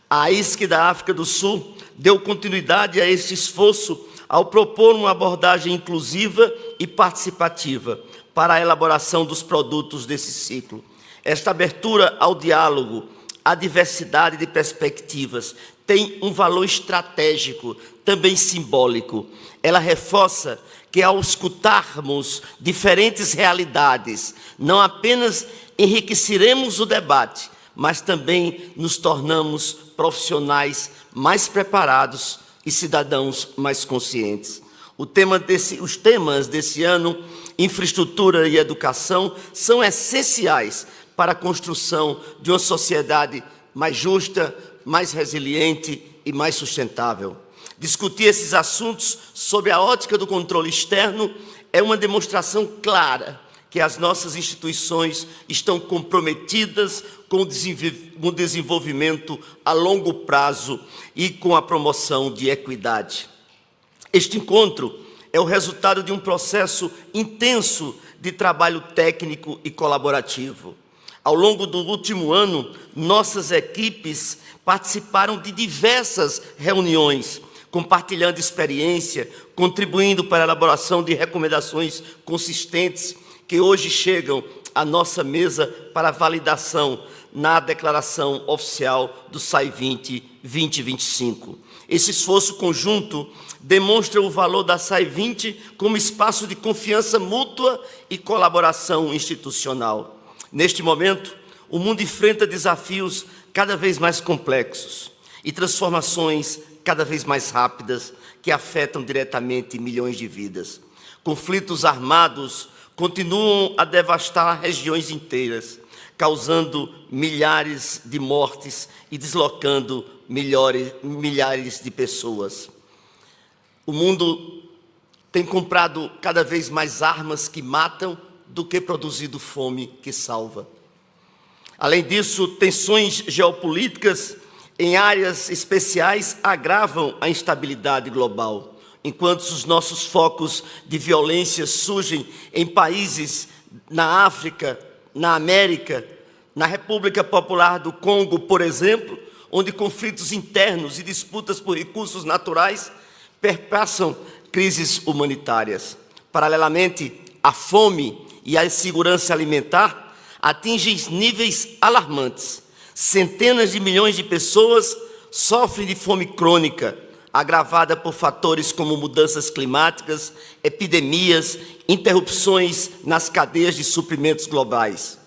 A ISC da África do Sul deu continuidade a esse esforço ao propor uma abordagem inclusiva e participativa para a elaboração dos produtos desse ciclo. Esta abertura ao diálogo, à diversidade de perspectivas, tem um valor estratégico, também simbólico. Ela reforça que, ao escutarmos diferentes realidades, não apenas enriqueceremos o debate, mas também nos tornamos profissionais mais preparados e cidadãos mais conscientes. Os temas desse ano, infraestrutura e educação, são essenciais para a construção de uma sociedade mais justa, mais resiliente e mais sustentável. Discutir esses assuntos sob a ótica do controle externo é uma demonstração clara que as nossas instituições estão comprometidas com o desenvolvimento a longo prazo e com a promoção de equidade. Este encontro é o resultado de um processo intenso de trabalho técnico e colaborativo. Ao longo do último ano, nossas equipes participaram de diversas reuniões, compartilhando experiência, contribuindo para a elaboração de recomendações consistentes que hoje chegam à nossa mesa para validação na declaração oficial do SAI20 2025. Esse esforço conjunto demonstra o valor da SAI20 como espaço de confiança mútua e colaboração institucional. Neste momento, o mundo enfrenta desafios cada vez mais complexos e transformações cada vez mais rápidas que afetam diretamente milhões de vidas. Conflitos armados continuam a devastar regiões inteiras, causando milhares de mortes e deslocando milhares de pessoas. O mundo tem comprado cada vez mais armas que matam do que produzido fome que salva. Além disso, tensões geopolíticas em áreas especiais agravam a instabilidade global, enquanto os nossos focos de violência surgem em países na África, na América, na República Popular do Congo, por exemplo, onde conflitos internos e disputas por recursos naturais perpassam crises humanitárias. Paralelamente, a fome e a insegurança alimentar atingem níveis alarmantes. Centenas de milhões de pessoas sofrem de fome crônica, agravada por fatores como mudanças climáticas, epidemias, interrupções nas cadeias de suprimentos globais.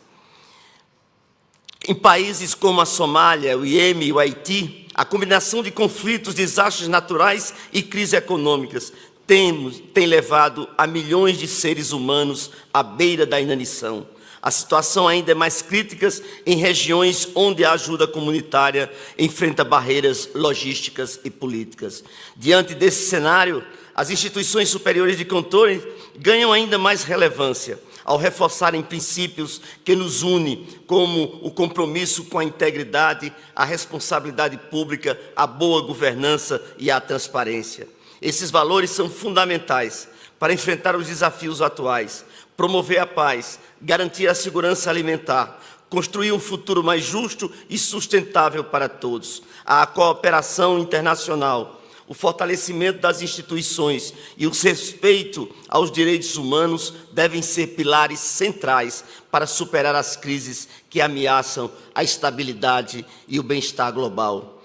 Em países como a Somália, o Iêmen e o Haiti, a combinação de conflitos, desastres naturais e crises econômicas tem levado a milhões de seres humanos à beira da inanição. A situação ainda é mais crítica em regiões onde a ajuda comunitária enfrenta barreiras logísticas e políticas. Diante desse cenário, as instituições superiores de controle ganham ainda mais relevância ao reforçarem princípios que nos unem, como o compromisso com a integridade, a responsabilidade pública, a boa governança e a transparência. Esses valores são fundamentais para enfrentar os desafios atuais, promover a paz, garantir a segurança alimentar, construir um futuro mais justo e sustentável para todos. A cooperação internacional, o fortalecimento das instituições e o respeito aos direitos humanos devem ser pilares centrais para superar as crises que ameaçam a estabilidade e o bem-estar global.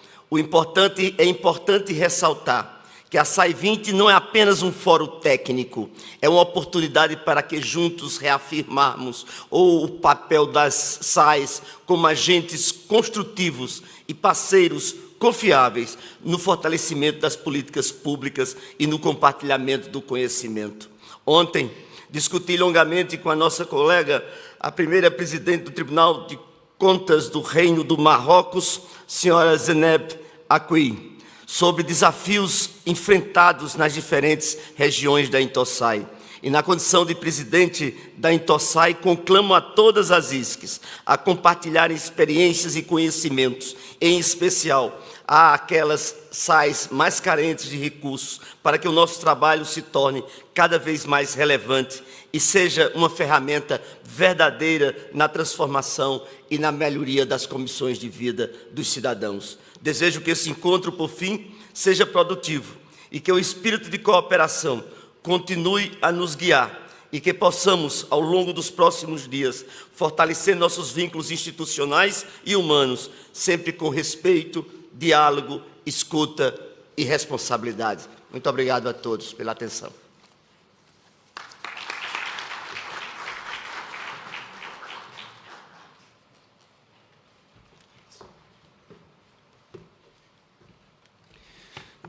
É importante ressaltar que a SAI-20 não é apenas um fórum técnico, é uma oportunidade para que juntos reafirmarmos o papel das SAIs como agentes construtivos e parceiros confiáveis no fortalecimento das políticas públicas e no compartilhamento do conhecimento. Ontem, discuti longamente com a nossa colega, a primeira presidente do Tribunal de Contas do Reino do Marrocos, senhora Zeneb Akoui, sobre desafios enfrentados nas diferentes regiões da Intossai. E na condição de presidente da Intossai, conclamo a todas as ISCs a compartilharem experiências e conhecimentos, em especial àquelas SAIs mais carentes de recursos, para que o nosso trabalho se torne cada vez mais relevante e seja uma ferramenta verdadeira na transformação e na melhoria das condições de vida dos cidadãos. Desejo que esse encontro, por fim, seja produtivo e que o espírito de cooperação continue a nos guiar e que possamos, ao longo dos próximos dias, fortalecer nossos vínculos institucionais e humanos, sempre com respeito, diálogo, escuta e responsabilidade. Muito obrigado a todos pela atenção.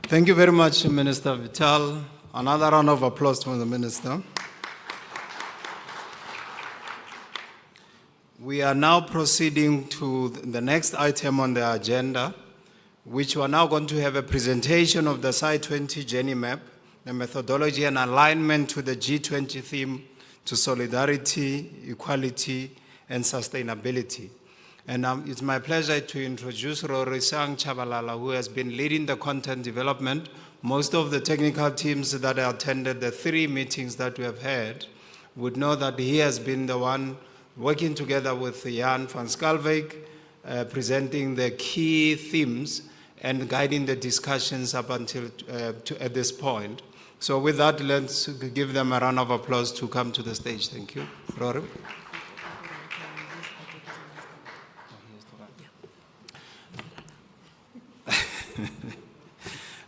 Thank you very much, Minister Vital. Another round of applause for the Minister. We are now proceeding to the next item on the agenda, which we are now going to have a presentation of the SAI-20 Journey Map, the methodology and alignment to the G20 theme to solidarity, equality, and sustainability. And it's my pleasure to introduce Rory Sang Chabalala, who has been leading the content development. Most of the technical teams that attended the 3 meetings that we have had would know that he has been the one working together with Jan van Schalkwyk, presenting the key themes and guiding the discussions up until at this point. So with that, let's give them a round of applause to come to the stage. Thank you. Rory.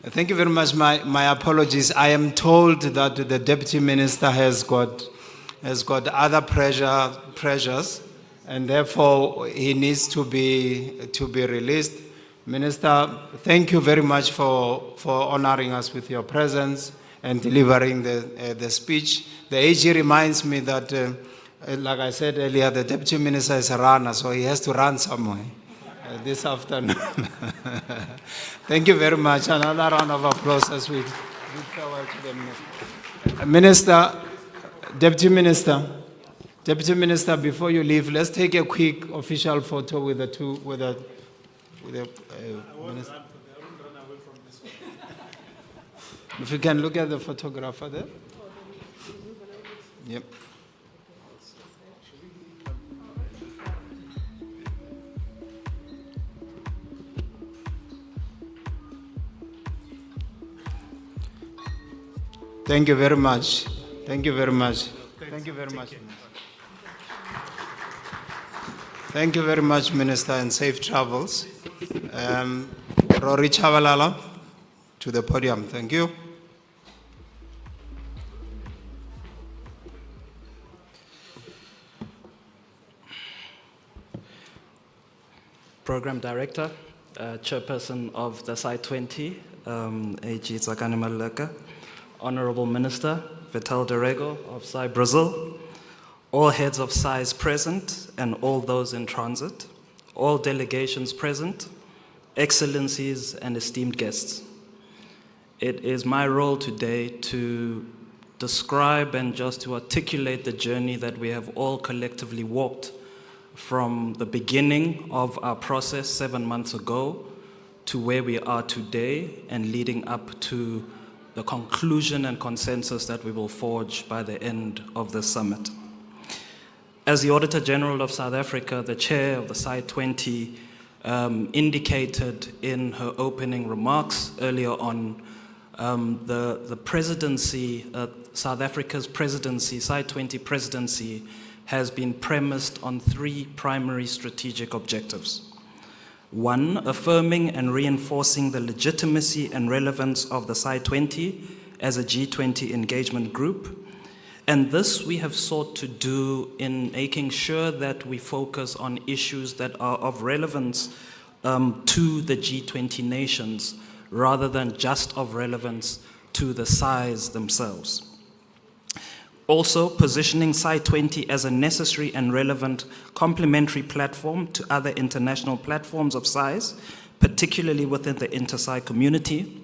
Thank you very much. My apologies. I am told that the Deputy Minister has got other pressures, and therefore he needs to be released. Minister, thank you very much for honoring us with your presence and delivering the speech. The AG reminds me that, like I said earlier, the Deputy Minister is a runner, so he has to run somewhere this afternoon. Thank you very much. Another round of applause as we bid farewell to the Minister. Deputy Minister, before you leave, let's take a quick official photo with the Minister. If you can look at the photographer there. Yep. Thank you very much. Thank you very much. Thank you very much. Thank you very much, Minister, and safe travels. Rory Chabalala, to the podium. Thank you. Program Director, Chairperson of the SAI20, AG Tsakani Maluleka, Honorable Minister Vital Dorrego of SAI Brazil, all heads of SAIs present and all those in transit, all delegations present, excellencies and esteemed guests. It is my role today to describe and just to articulate the journey that we have all collectively walked from the beginning of our process 7 months ago to where we are today and leading up to the conclusion and consensus that we will forge by the end of the summit. As the Auditor-General of South Africa, the chair of the SAI20 indicated in her opening remarks earlier on, the presidency, South Africa's presidency, SAI20 presidency, has been premised on 3 primary strategic objectives. 1, affirming and reinforcing the legitimacy and relevance of the SAI20 as a G20 engagement group. And this we have sought to do in making sure that we focus on issues that are of relevance to the G20 nations, rather than just of relevance to the SAIs themselves. Also, positioning SAI20 as a necessary and relevant complementary platform to other international platforms of SAIs, particularly within the inter-SAI community.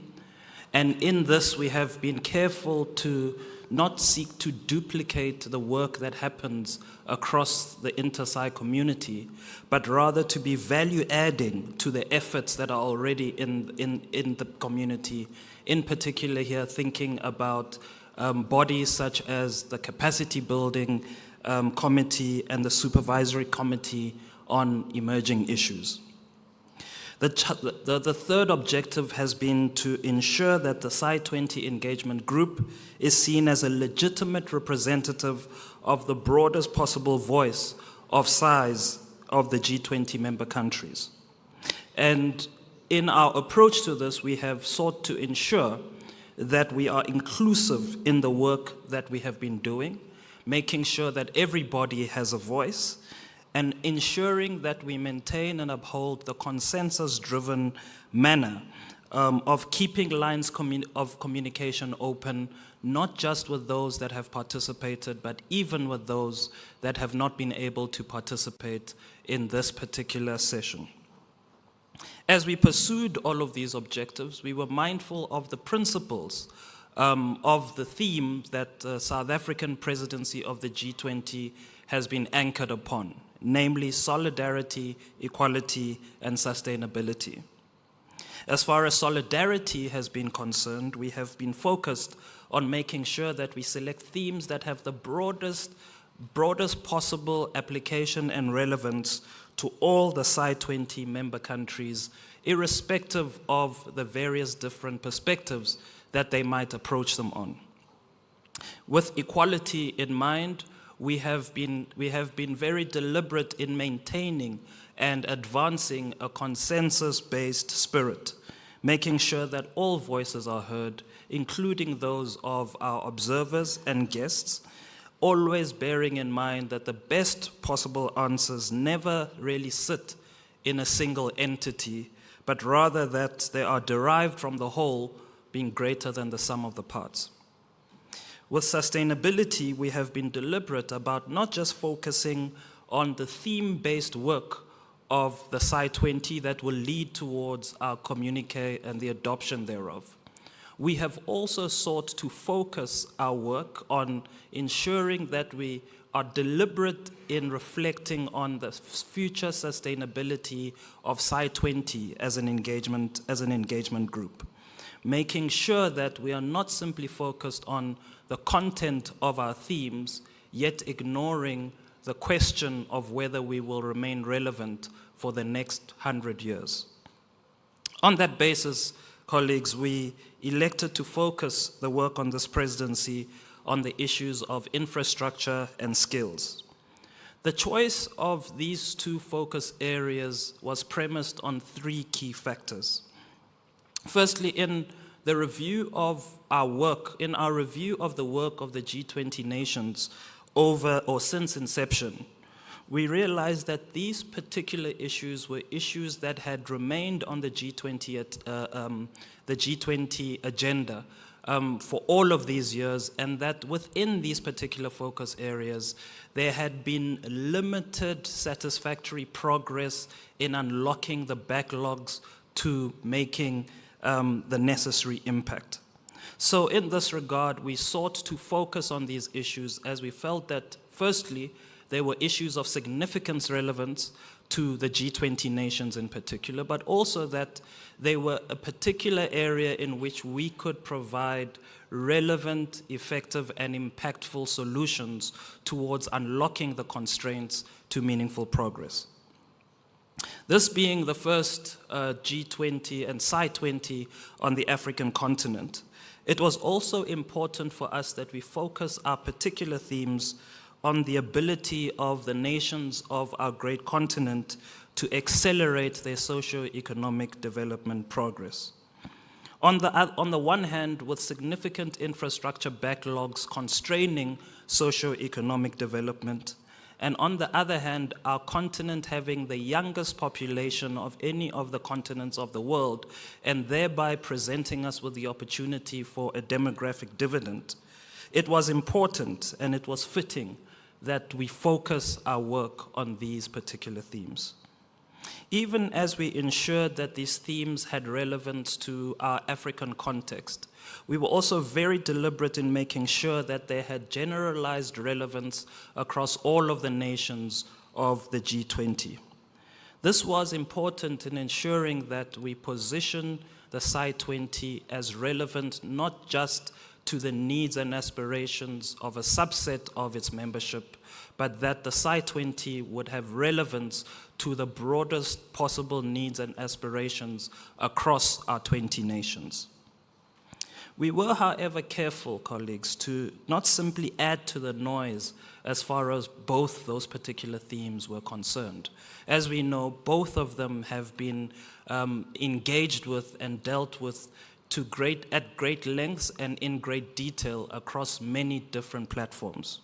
And in this, we have been careful to not seek to duplicate the work that happens across the inter-SAI community, but rather to be value-adding to the efforts that are already in the community. In particular here, thinking about bodies such as the Capacity Building Committee and the Supervisory Committee on Emerging Issues. The third objective has been to ensure that the SAI20 engagement group is seen as a legitimate representative of the broadest possible voice of SAIs of the G20 member countries. And in our approach to this, we have sought to ensure that we are inclusive in the work that we have been doing, making sure that everybody has a voice, and ensuring that we maintain and uphold the consensus-driven manner of keeping lines of communication open, not just with those that have participated, but even with those that have not been able to participate in this particular session. As we pursued all of these objectives, we were mindful of the principles of the theme that the South African presidency of the G20 has been anchored upon, namely solidarity, equality, and sustainability. As far as solidarity has been concerned, we have been focused on making sure that we select themes that have the broadest possible application and relevance to all the SAI20 member countries, irrespective of the various different perspectives that they might approach them on. With equality in mind, we have been very deliberate in maintaining and advancing a consensus-based spirit, making sure that all voices are heard, including those of our observers and guests, always bearing in mind that the best possible answers never really sit in a single entity, but rather that they are derived from the whole being greater than the sum of the parts. With sustainability, we have been deliberate about not just focusing on the theme-based work of the SAI20 that will lead towards our communique and the adoption thereof. We have also sought to focus our work on ensuring that we are deliberate in reflecting on the future sustainability of SAI20 as an engagement group, making sure that we are not simply focused on the content of our themes, yet ignoring the question of whether we will remain relevant for the next 100 years. On that basis, colleagues, we elected to focus the work on this presidency on the issues of infrastructure and skills. The choice of these 2 focus areas was premised on 3 key factors. Firstly, in the review of our work, in our review of the work of the G20 nations over or since inception, we realized that these particular issues were issues that had remained on the G20 agenda for all of these years, and that within these particular focus areas, there had been limited satisfactory progress in unlocking the backlogs to making the necessary impact. So in this regard, we sought to focus on these issues as we felt that, firstly, they were issues of significant relevance to the G20 nations in particular, but also that they were a particular area in which we could provide relevant, effective, and impactful solutions towards unlocking the constraints to meaningful progress. This being the first G20 and Sci-20 on the African continent, it was also important for us that we focus our particular themes on the ability of the nations of our great continent to accelerate their socio-economic development progress. On the one hand, with significant infrastructure backlogs constraining socio-economic development, and on the other hand, our continent having the youngest population of any of the continents of the world, and thereby presenting us with the opportunity for a demographic dividend, it was important and it was fitting that we focus our work on these particular themes. Even as we ensured that these themes had relevance to our African context, we were also very deliberate in making sure that they had generalized relevance across all of the nations of the G20. This was important in ensuring that we position the Sci-20 as relevant not just to the needs and aspirations of a subset of its membership, but that the Sci-20 would have relevance to the broadest possible needs and aspirations across our 20 nations. We were, however, careful, colleagues, to not simply add to the noise as far as both those particular themes were concerned. As we know, both of them have been engaged with and dealt with at great lengths and in great detail across many different platforms.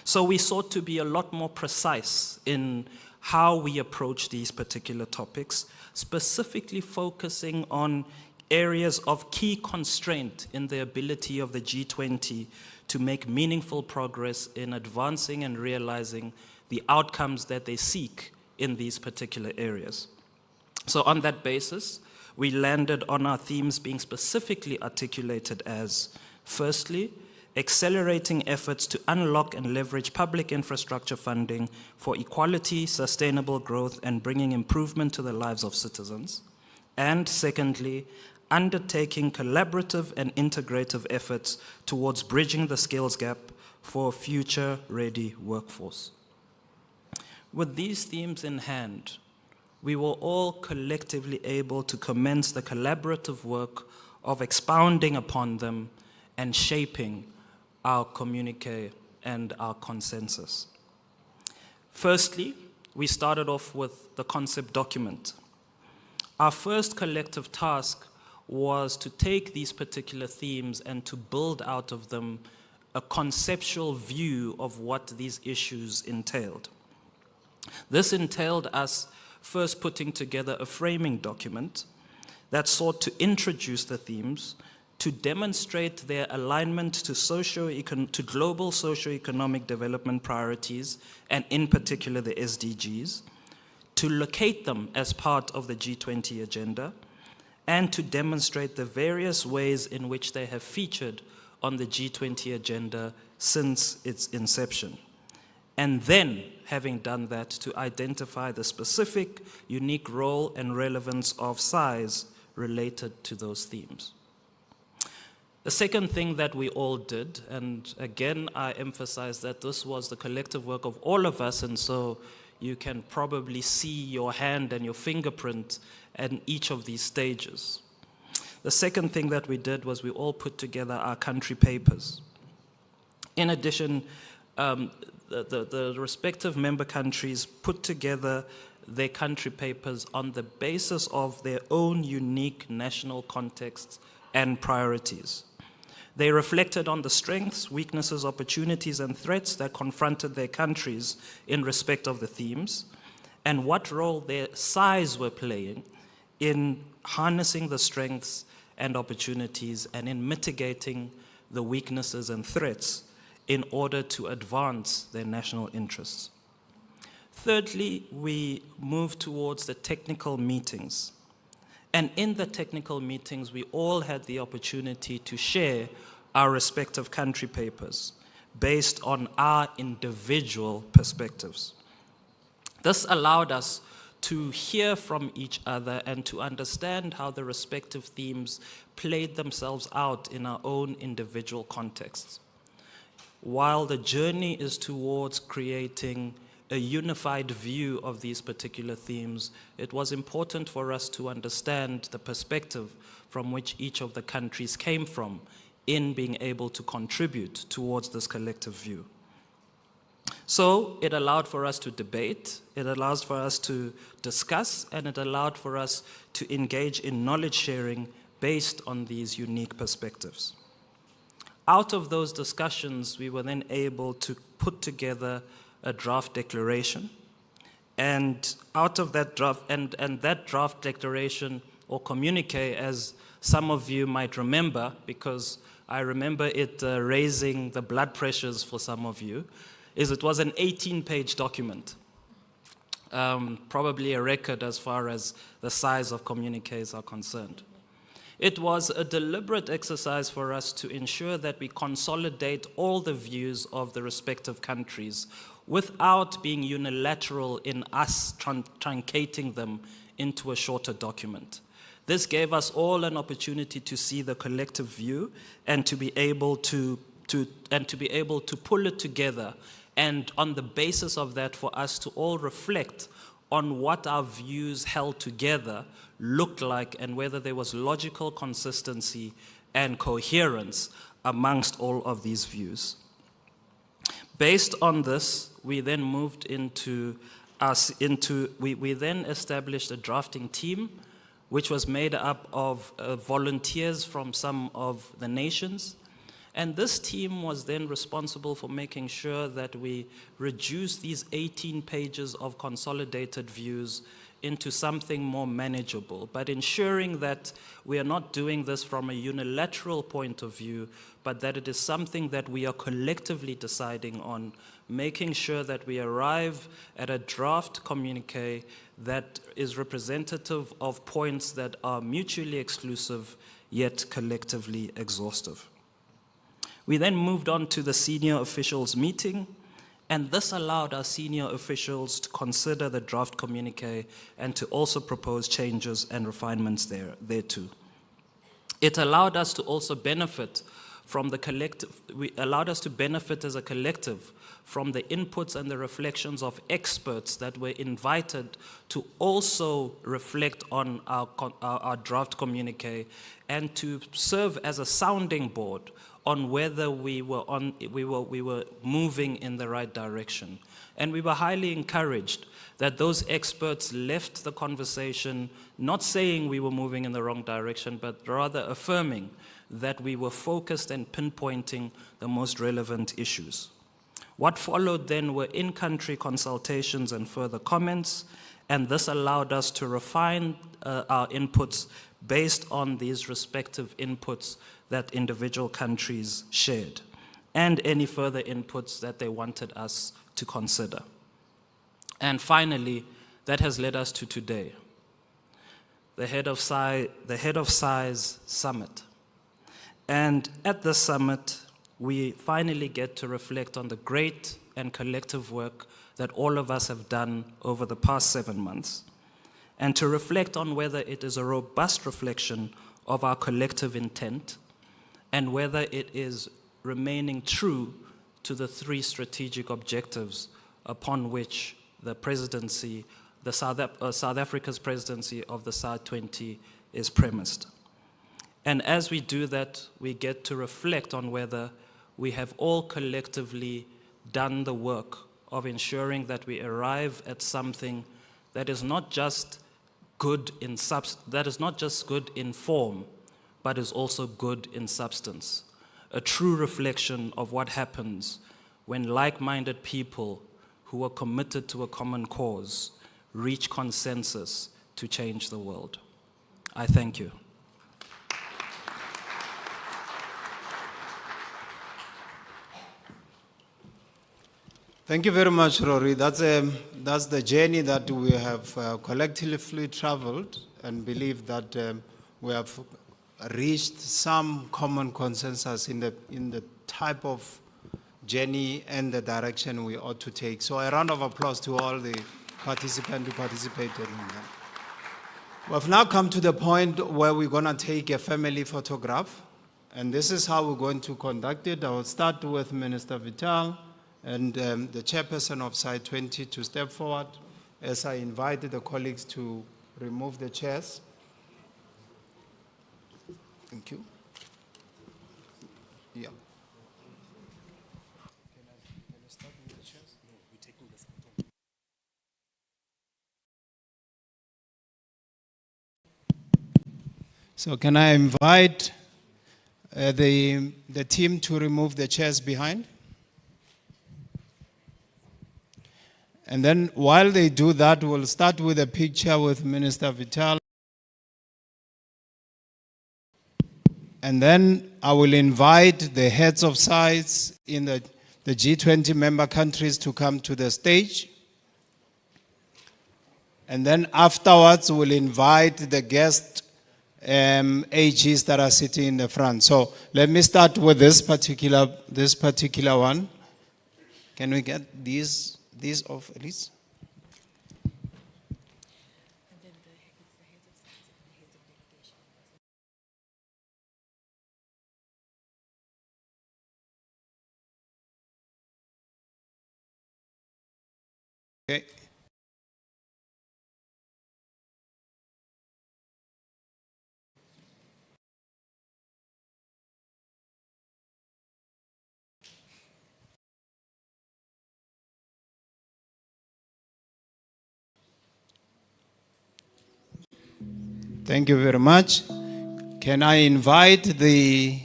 So we sought to be a lot more precise in how we approach these particular topics, specifically focusing on areas of key constraint in the ability of the G20 to make meaningful progress in advancing and realizing the outcomes that they seek in these particular areas. So on that basis, we landed on our themes being specifically articulated as, firstly, accelerating efforts to unlock and leverage public infrastructure funding for equality, sustainable growth, and bringing improvement to the lives of citizens. And secondly, undertaking collaborative and integrative efforts towards bridging the skills gap for a future-ready workforce. With these themes in hand, we were all collectively able to commence the collaborative work of expounding upon them and shaping our communique and our consensus. Firstly, we started off with the concept document. Our first collective task was to take these particular themes and to build out of them a conceptual view of what these issues entailed. This entailed us first putting together a framing document that sought to introduce the themes, to demonstrate their alignment to global socio-economic development priorities, and in particular the SDGs, to locate them as part of the G20 agenda, and to demonstrate the various ways in which they have featured on the G20 agenda since its inception. And then, having done that, to identify the specific, unique role and relevance of size related to those themes. The second thing that we all did, and again, I emphasize that this was the collective work of all of us, and so you can probably see your hand and your fingerprint at each of these stages. The second thing that we did was we all put together our country papers. In addition, the respective member countries put together their country papers on the basis of their own unique national contexts and priorities. They reflected on the strengths, weaknesses, opportunities, and threats that confronted their countries in respect of the themes, and what role their size were playing in harnessing the strengths and opportunities and in mitigating the weaknesses and threats in order to advance their national interests. Thirdly, we moved towards the technical meetings. And in the technical meetings, we all had the opportunity to share our respective country papers based on our individual perspectives. This allowed us to hear from each other and to understand how the respective themes played themselves out in our own individual contexts. While the journey is towards creating a unified view of these particular themes, it was important for us to understand the perspective from which each of the countries came from in being able to contribute towards this collective view. So it allowed for us to debate, it allows for us to discuss, and it allowed for us to engage in knowledge sharing based on these unique perspectives. Out of those discussions, we were then able to put together a draft declaration, and out of that draft, and that draft declaration or communique, as some of you might remember, because I remember it raising the blood pressures for some of you, is it was an 18-page document, probably a record as far as the size of communiques are concerned. It was a deliberate exercise for us to ensure that we consolidate all the views of the respective countries without being unilateral in us truncating them into a shorter document. This gave us all an opportunity to see the collective view and to be able to pull it together, and on the basis of that for us to all reflect on what our views held together looked like and whether there was logical consistency and coherence amongst all of these views. Based on this, we then moved we then established a drafting team which was made up of volunteers from some of the nations. And this team was then responsible for making sure that we reduce these 18 pages of consolidated views into something more manageable, but ensuring that we are not doing this from a unilateral point of view, but that it is something that we are collectively deciding on, making sure that we arrive at a draft communique that is representative of points that are mutually exclusive yet collectively exhaustive. We then moved on to the senior officials meeting, and this allowed our senior officials to consider the draft communique and to also propose changes and refinements thereto. It allowed us to also benefit from the collective, allowed us to benefit as a collective from the inputs and the reflections of experts that were invited to also reflect on our draft communique and to serve as a sounding board on whether we were moving in the right direction. And we were highly encouraged that those experts left the conversation not saying we were moving in the wrong direction, but rather affirming that we were focused and pinpointing the most relevant issues. What followed then were in-country consultations and further comments, and this allowed us to refine our inputs based on these respective inputs that individual countries shared, and any further inputs that they wanted us to consider. And finally, that has led us to today, the Head of SAI's Summit. And at this summit, we finally get to reflect on the great and collective work that all of us have done over the past 7 months, and to reflect on whether it is a robust reflection of our collective intent and whether it is remaining true to the 3 strategic objectives upon which the presidency, South Africa's presidency of the G20 is premised. And as we do that, we get to reflect on whether we have all collectively done the work of ensuring that we arrive at something that is not just good in form, but is also good in substance. a true reflection of what happens when like-minded people who are committed to a common cause reach consensus to change the world. I thank you. Thank you very much, Rory. That's the journey that we have collectively traveled, and believe that we have reached some common consensus in the type of journey and the direction we ought to take. So a round of applause to all the participants who participated in that. We've now come to the point where we're going to take a family photograph, and this is how we're going to conduct it. I will start with Minister Vital and the chairperson of Site 20 to step forward as I invited the colleagues to remove the chairs. Thank you. Yeah. So can I invite the team to remove the chairs behind? And then while they do that, we'll start with a picture with Minister Vital. And then I will invite the heads of sites in the G20 member countries to come to the stage. And then afterwards, we'll invite the guest AGs that are sitting in the front. So let me start with this particular one. Can we get these off, please? Okay. Thank you very much. Can I invite the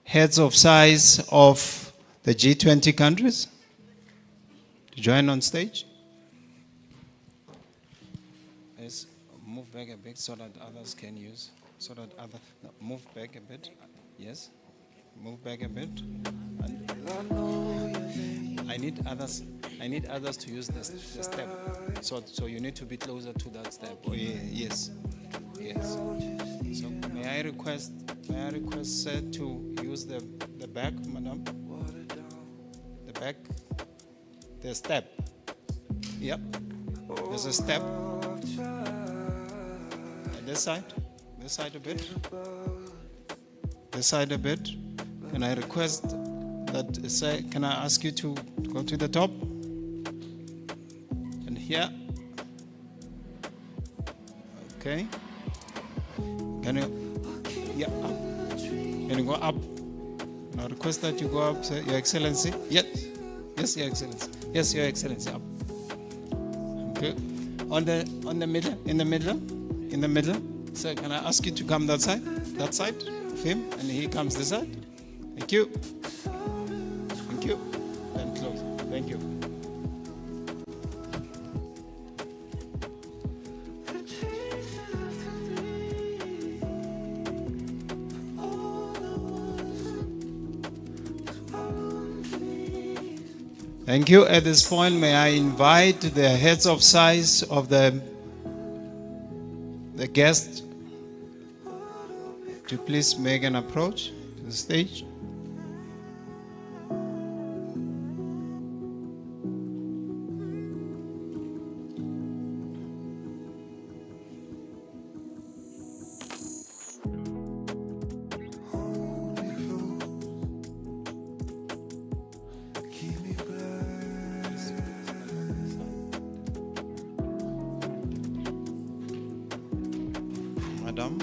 heads of size of the G20 countries to join on stage? Yes, move back a bit so that others can use, move back a bit. Yes, move back a bit. I need others to use the step. So you need to be closer to that step. Oh, yeah, yes. Yes. So may I request sir to use the back, madam? The back, the step. Yep. There's a step. This side a bit. This side a bit. Can I request that, sir, can I ask you to go to the top? And here. Okay. Can you, up. Can you go up? I request that you go up, sir, Your Excellency. Yes, Your Excellency. Yes, Your Excellency, up. Okay. On the middle, in the middle. Sir, can I ask you to come that side of him, and he comes this side. Thank you. Thank you. And close. Thank you. Thank you. At this point, may I invite the heads of size of the guests to please make an approach to the stage. Madam.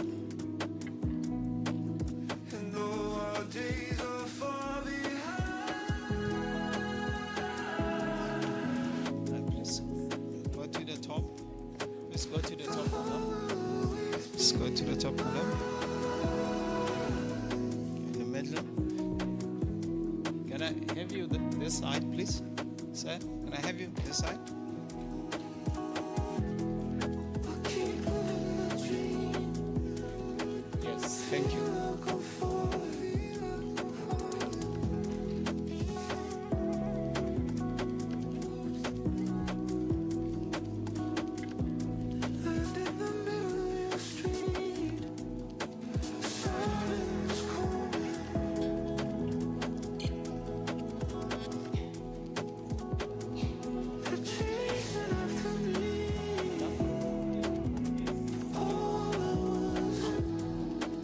Please go to the top. Please go to the top, madam. Please go to the top, madam. In the middle. this side, please. Sir, can I have you this side? Yes, thank you.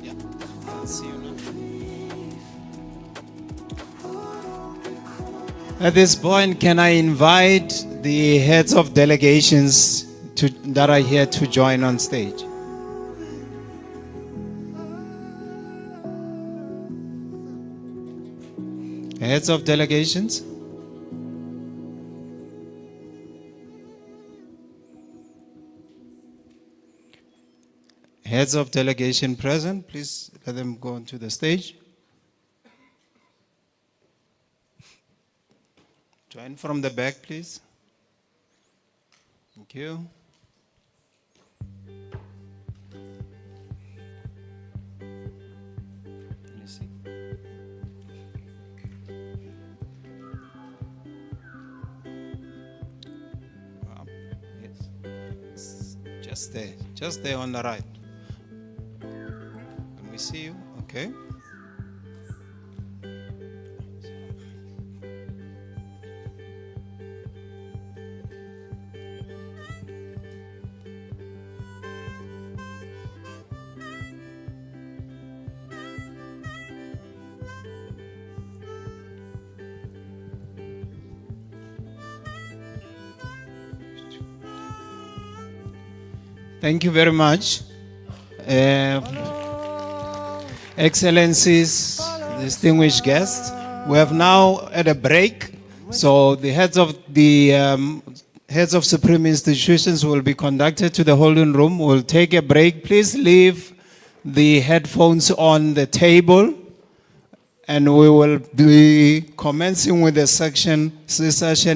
Yeah, I'll see you now. At this point, can I invite the heads of delegations that are here to join on stage? Heads of delegations? Heads of delegation present, please let them go onto the stage. Join from the back, please. Thank you. Let me see. Yes. Just there on the right. Can we see you? Okay. Thank you very much. Excellencies, distinguished guests, we have now at a break. So the heads of Supreme Institutions will be conducted to the holding room. We'll take a break. Please leave the headphones on the table, and we will be commencing with the session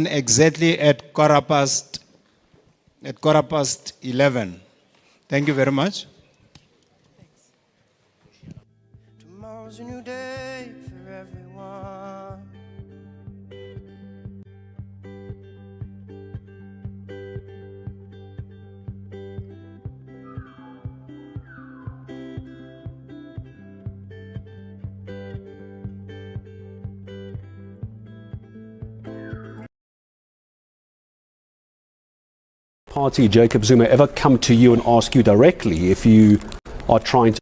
exactly at 11:15. Thank you very much. Tomorrow's a new day for everyone. Party Jacob Zuma ever come to you and ask you directly if you are trying to